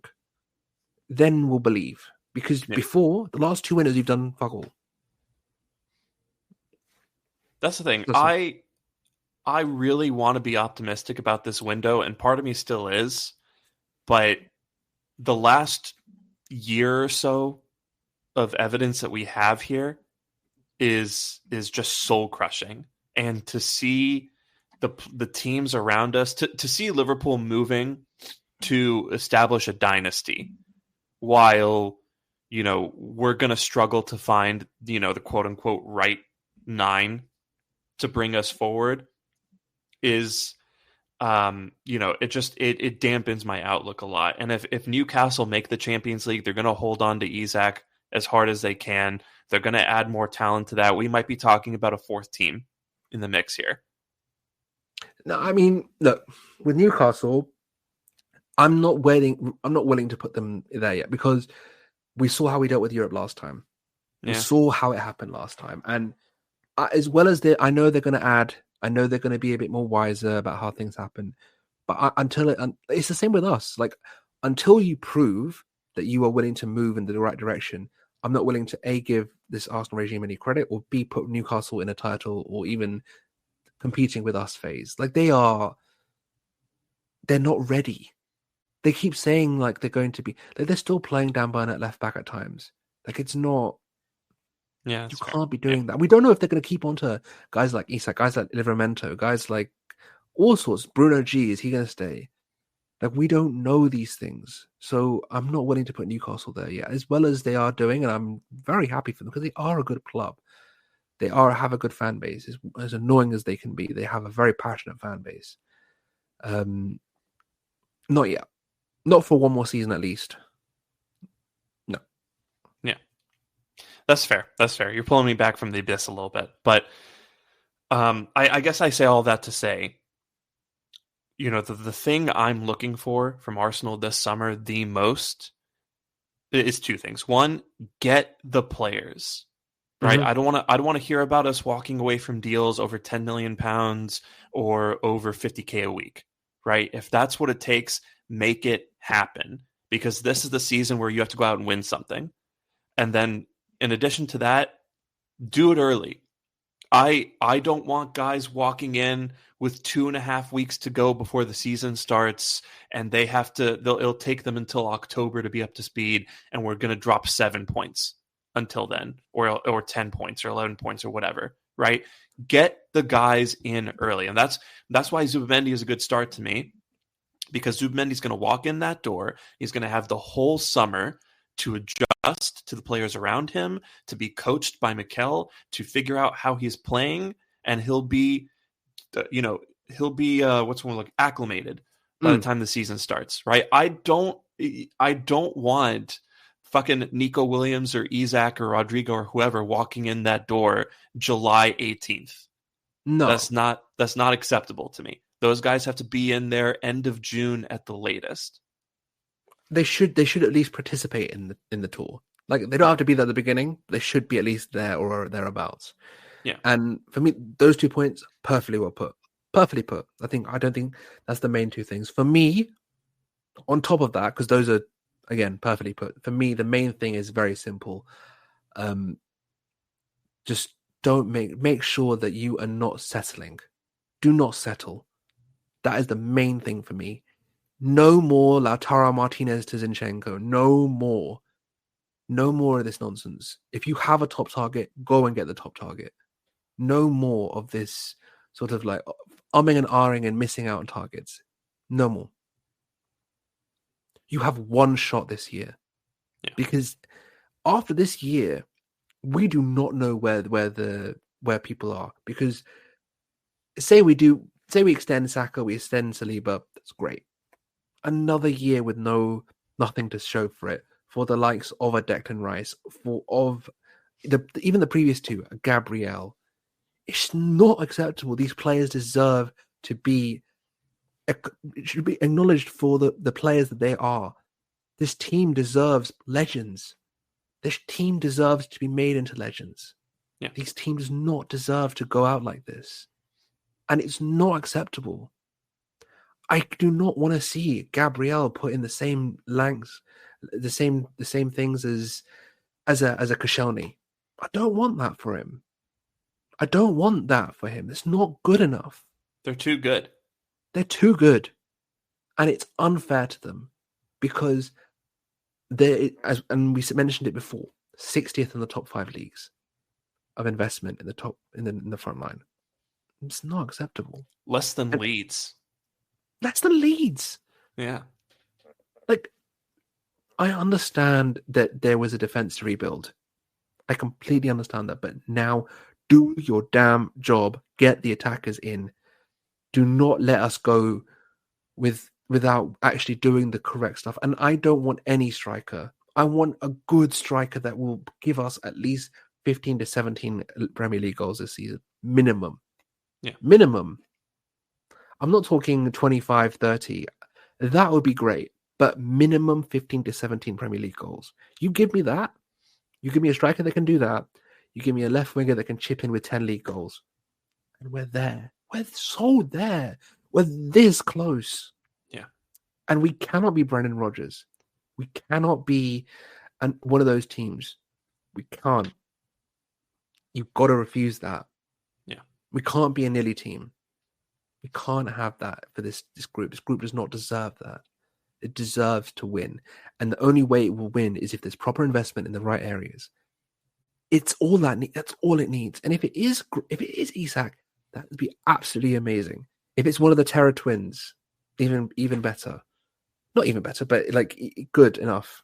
Then we'll believe. Because before, the last 2 winners, you've done fuck all. That's the thing. Listen. I really want to be optimistic about this window, and part of me still is, but the last year or so of evidence that we have here is just soul crushing. And to see the teams around us, to see Liverpool moving to establish a dynasty while, we're going to struggle to find, the quote unquote right 9 to bring us forward is, it dampens my outlook a lot. And if Newcastle make the Champions League, they're going to hold on to Isak as hard as they can. They're going to add more talent to that. We might be talking about a 4th team in the mix here. No, I mean, look, with Newcastle, I'm not willing to put them there yet because we saw how we dealt with Europe last time. We saw how it happened last time. And as well as I know they're going to add, I know they're going to be a bit more wiser about how things happen. But it's the same with us. Like, until you prove that you are willing to move in the right direction, I'm not willing to A, give this Arsenal regime any credit, or B, put Newcastle in a title or even competing with us phase. Like, they're not ready. They keep saying like they're going to be, like, they're still playing Dan Burn at left back at times. Like, it's not, you can't be doing that. We don't know if they're going to keep on to guys like Isak, guys like Livramento, guys like all sorts. Bruno G, is he going to stay? Like, we don't know these things. So I'm not willing to put Newcastle there yet, as well as they are doing, and I'm very happy for them because they are a good club. They have a good fan base. As annoying as they can be, they have a very passionate fan base. Not yet. Not for one more season at least. No. Yeah. That's fair. You're pulling me back from the abyss a little bit. But I guess I say all that to say, the thing I'm looking for from Arsenal this summer the most is 2 things. One, get the players. Right? Mm-hmm. I don't want to hear about us walking away from deals over £10 million or over 50K a week. Right? If that's what it takes, make it happen, because this is the season where you have to go out and win something. And then in addition to that, do it early. I don't want guys walking in with 2.5 weeks to go before the season starts, and it'll take them until October to be up to speed, and we're going to drop 7 points until then, or 10 points or 11 points or whatever, right? Get the guys in early. And that's why Zubimendi is a good start to me, because Zubimendi's going to walk in that door. He's going to have the whole summer to adjust to the players around him, to be coached by Mikel, to figure out how he's playing, and he'll be acclimated by the time the season starts, right? I don't want fucking Nico Williams or Isak or Rodrigo or whoever walking in that door July 18th. No, that's not acceptable to me. Those guys have to be in there end of June at the latest. They should at least participate in the tour. Like, they don't have to be there at the beginning. They should be at least there or thereabouts. Yeah. And for me, those 2 points, perfectly well put. Perfectly put. I don't think that's the main 2 things. For me, on top of that, because those are, again, perfectly put. For me, the main thing is very simple. Just don't make sure that you are not settling. Do not settle. That is the main thing for me. No more Lautaro Martinez to Zinchenko. No more. No more of this nonsense. If you have a top target, go and get the top target. No more of this sort of like umming and ahhing and missing out on targets. No more. You have one shot this year. Yeah. Because after this year, we do not know where people are. Because say we extend Saka, we extend Saliba, that's great. Another year with nothing to show for it, for the likes of a Declan Rice, even the previous 2, Gabriel. It's not acceptable. These players deserve to be should be acknowledged for the players that they are. This team deserves legends. This team deserves to be made into legends. Yeah. These teams do not deserve to go out like this. And it's not acceptable. I do not want to see Gabriel put in the same ranks the same things as a Koscielny. I don't want that for him. I don't want that for him. It's not good enough. They're too good. They're too good. And it's unfair to them because and we mentioned it before, 60th in the top 5 leagues of investment in the front line. It's not acceptable. Less than Leeds. Less than Leeds. Yeah. Like, I understand that there was a defense to rebuild. I completely understand that. But now, do your damn job. Get the attackers in. Do not let us go without actually doing the correct stuff. And I don't want any striker. I want a good striker that will give us at least 15 to 17 Premier League goals this season. Minimum. Yeah. Minimum. I'm not talking 25, 30. That would be great. But minimum 15 to 17 Premier League goals. You give me that. You give me a striker that can do that. You give me a left winger that can chip in with 10 league goals. And we're there. We're so there. We're this close. Yeah. And we cannot be Brendan Rodgers. We cannot be one of those teams. We can't. You've got to refuse that. Yeah. We can't be a nilly team. We can't have that for this group. This group does not deserve that. It deserves to win. And the only way it will win is if there's proper investment in the right areas. It's all that's all it needs. And if it is Isak, that would be absolutely amazing. If it's one of the Terror twins, even better. Not even better, but like good enough.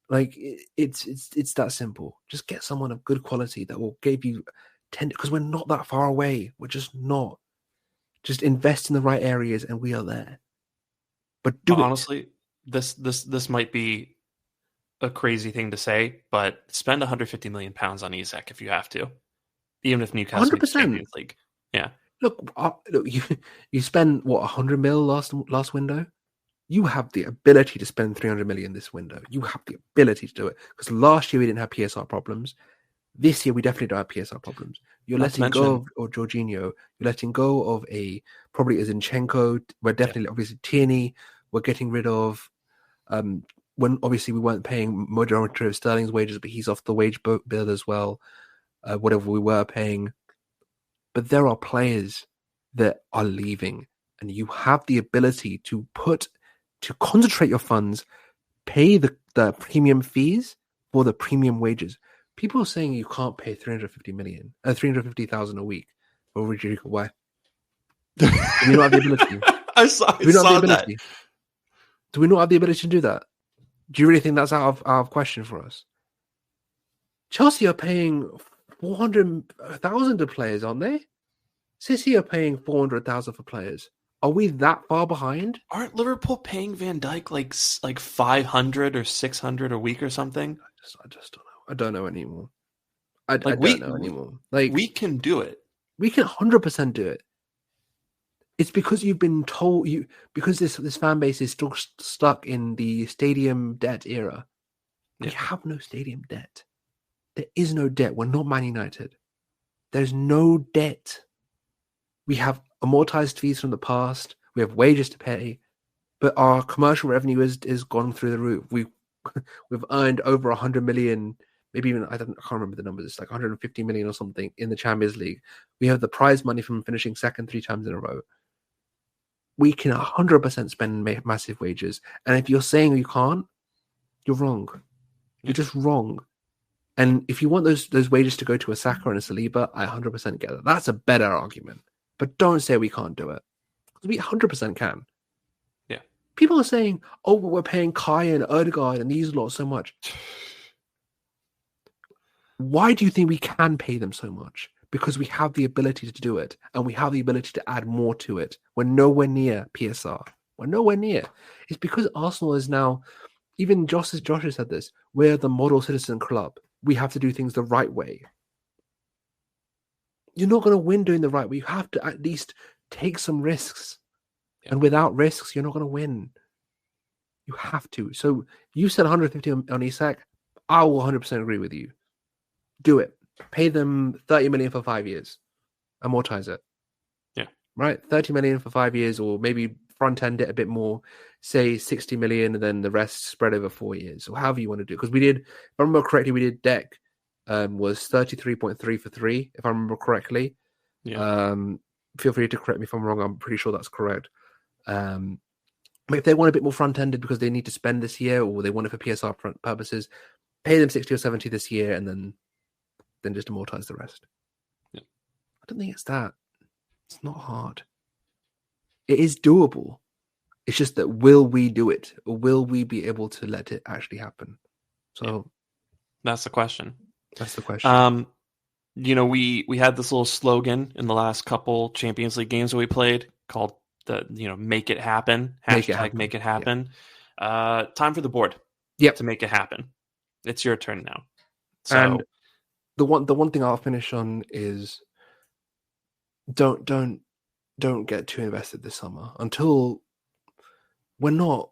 Like it's that simple. Just get someone of good quality that will give you 10, because we're not that far away. We're just not. Just invest in the right areas and we are there. But honestly, this might be a crazy thing to say, but spend 150 million pounds on Isak if you have to, even if Newcastle wins the Champions League. Yeah. Look, you spent what 100 mil last window. You have the ability to spend 300 million this window. You have the ability to do it because last year we didn't have PSR problems. This year we definitely don't have PSR problems. You're letting go of Jorginho. You're letting go of probably a Zinchenko. We're definitely obviously Tierney. We're getting rid of when obviously we weren't paying majority of Sterling's wages, but he's off the wage bill as well. Whatever we were paying, but there are players that are leaving, and you have the ability to concentrate your funds, pay the premium fees for the premium wages. People are saying you can't pay 350,000 a week for Rodrigo. Why? Do we not have the ability? I saw that. Do we not have the ability to do that? Do you really think that's out of question for us? Chelsea are paying 400,000 to players, aren't they? City are paying 400,000 for players. Are we that far behind? Aren't Liverpool paying Van Dijk like 500 or 600 a week or something? I just don't know. I don't know anymore. I don't know anymore. Like, we can do it. We can 100% do it. It's because you've been told because this fan base is still stuck in the stadium debt era. We have no stadium debt. There is no debt. We're not Man United. There's no debt. We have amortized fees from the past. We have wages to pay, but our commercial revenue is gone through the roof. We've earned over 100 million, maybe even I can't remember the numbers. It's like 150 million or something in the Champions League. We have the prize money from finishing second 3 times in a row. We can 100% spend massive wages, and if you're saying you can't, you're wrong. You're just wrong. And if you want those wages to go to a Saka and a Saliba, I 100% get it. That's a better argument. But don't say we can't do it. Because we 100% can. Yeah. People are saying, oh, but we're paying Kai and Odegaard and these lot so much. Why do you think we can pay them so much? Because we have the ability to do it. And we have the ability to add more to it. We're nowhere near PSR. We're nowhere near. It's because Arsenal is now, even Josh has said this, we're the model citizen club. We have to do things the right way. You're not going to win doing the right way. You have to at least take some risks. Yeah. And without risks, you're not going to win. You have to. So you said 150 on Isak. I will 100% agree with you. Do it. Pay them 30 million for 5 years. Amortize it. Yeah. Right? 30 million for 5 years, or maybe front end it a bit more, say 60 million, and then the rest spread over 4 years, or however you want to do it. Because we did, if I remember correctly, we did deck was 33.3 for 3, if I remember correctly. Yeah. Feel free to correct me if I'm wrong. I'm pretty sure that's correct. But if they want a bit more front ended because they need to spend this year, or they want it for PSR purposes, pay them 60 or 70 this year, and then just amortize the rest. Yeah. I don't think it's that. It's not hard. It is doable. It's just that will we do it, or will we be able to let it actually happen? So that's the question. That's the question. We had this little slogan in the last couple Champions League games that we played called make it happen. Hashtag make it happen. Yeah. Time for the board. Yep. To make it happen. It's your turn now. So, and the one thing I'll finish on is don't get too invested this summer until we're not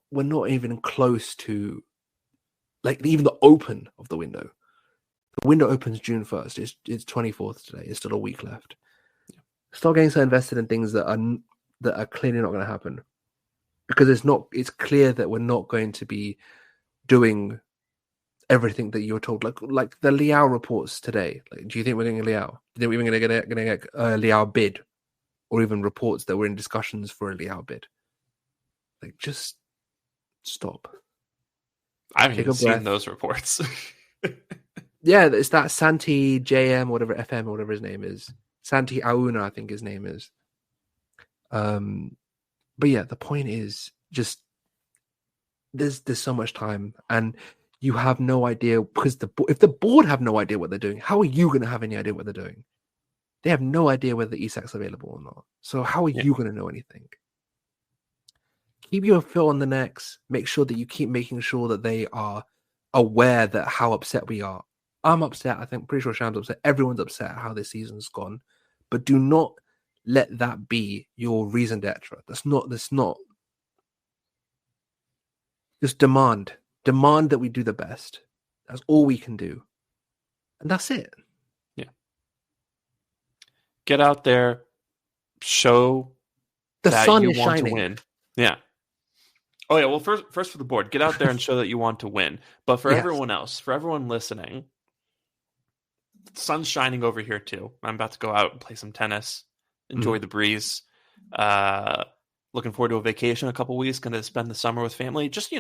even close to even the open of the window. The window opens June 1st. It's 24th today. It's still a week left. Yeah. Start getting so invested in things that are clearly not going to happen, because it's clear that we're not going to be doing everything that you're told. Like the Liao reports today. Do you think we're getting Liao? Do you think we're even going to get a Liao bid, or even reports that we're in discussions for a Liao bid? Just stop. I haven't even seen those reports. Yeah, it's that Santi JM, whatever FM, or whatever his name is. Santi Auna, I think his name is. But yeah, the point is just there's so much time, and you have no idea, because if the board have no idea what they're doing, how are you going to have any idea what they're doing? They have no idea whether Isak's available or not. So how are you going to know anything? Keep your foot on the necks. Make sure that you keep making sure that they are aware that how upset we are. I'm upset. I think pretty sure Sham's upset. Everyone's upset at how this season's gone. But do not let that be your reason d'etre. That's not. Just demand that we do the best. That's all we can do, and that's it. Yeah. Get out there, show the that sun you is want shining. To win. Yeah. Oh yeah. Well, first for the board, get out there and show that you want to win. But for everyone else, for everyone listening, the sun's shining over here too. I'm about to go out and play some tennis. Enjoy the breeze. Looking forward to a vacation in a couple weeks. Going to spend the summer with family. Just,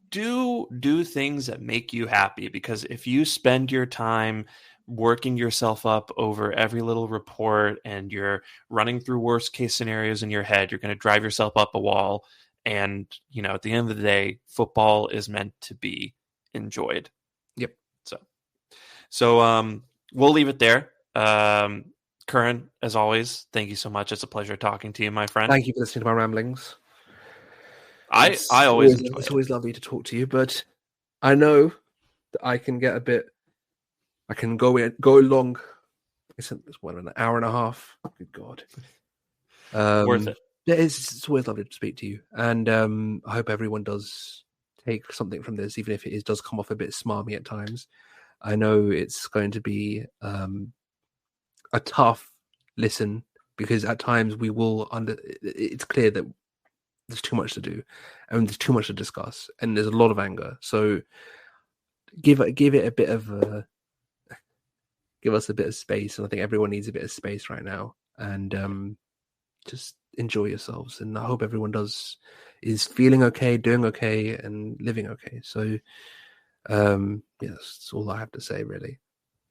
do things that make you happy, because if you spend your time working yourself up over every little report and you're running through worst case scenarios in your head, you're going to drive yourself up a wall. And, at the end of the day, football is meant to be enjoyed. Yep. So we'll leave it there. Curran, as always, thank you so much. It's a pleasure talking to you, my friend. Thank you for listening to my ramblings. I always enjoy it's always lovely to talk to you, but I know that I can get I can go long. It's an hour and a half. Good God. Worth it. It's always lovely to speak to you, and I hope everyone does take something from this, even if it does come off a bit smarmy at times. I know it's going to be a tough listen, because at times we will it's clear that there's too much to do and there's too much to discuss, and there's a lot of anger. So give it a bit of give us a bit of space, and I think everyone needs a bit of space right now, and just enjoy yourselves. And I hope everyone is feeling okay, doing okay, and living okay. So that's all I have to say, really.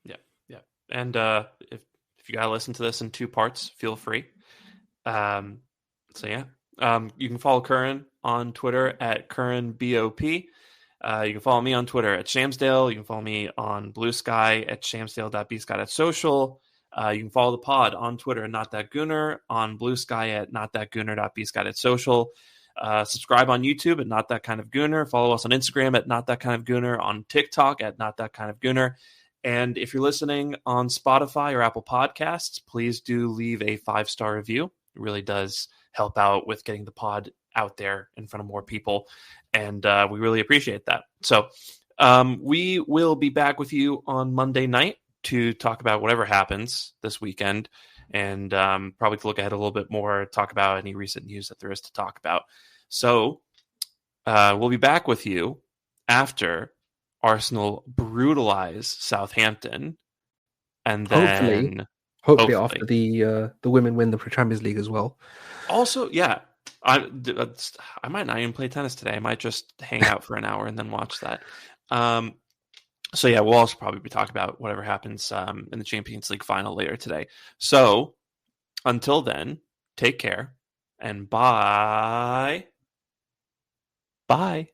Yeah. And if you gotta listen to this in 2 parts, feel free. You can follow Curran on Twitter at CurranBOP. You can follow me on Twitter at Shamsdale. You can follow me on Blue Sky at shamsdale.bscott@social. You can follow the pod on Twitter at NotThatGooner, on Blue Sky at NotThatGooner.bscott@social. Subscribe on YouTube at Not That Kind of Gooner. Follow us on Instagram at Not That Kind of Gooner, on TikTok at Not That Kind of Gooner. And if you're listening on Spotify or Apple Podcasts, please do leave a 5-star review. It really does help out with getting the pod out there in front of more people. And we really appreciate that. So we will be back with you on Monday night to talk about whatever happens this weekend. and probably to look ahead a little bit more, talk about any recent news that there is to talk about. So we'll be back with you after Arsenal brutalize Southampton, and then hopefully after the women win the Champions League as well. Also, yeah, I might not even play tennis today. I might just hang out for an hour and then watch that. So yeah, we'll also probably be talking about whatever happens in the Champions League final later today. So until then, take care and bye. Bye.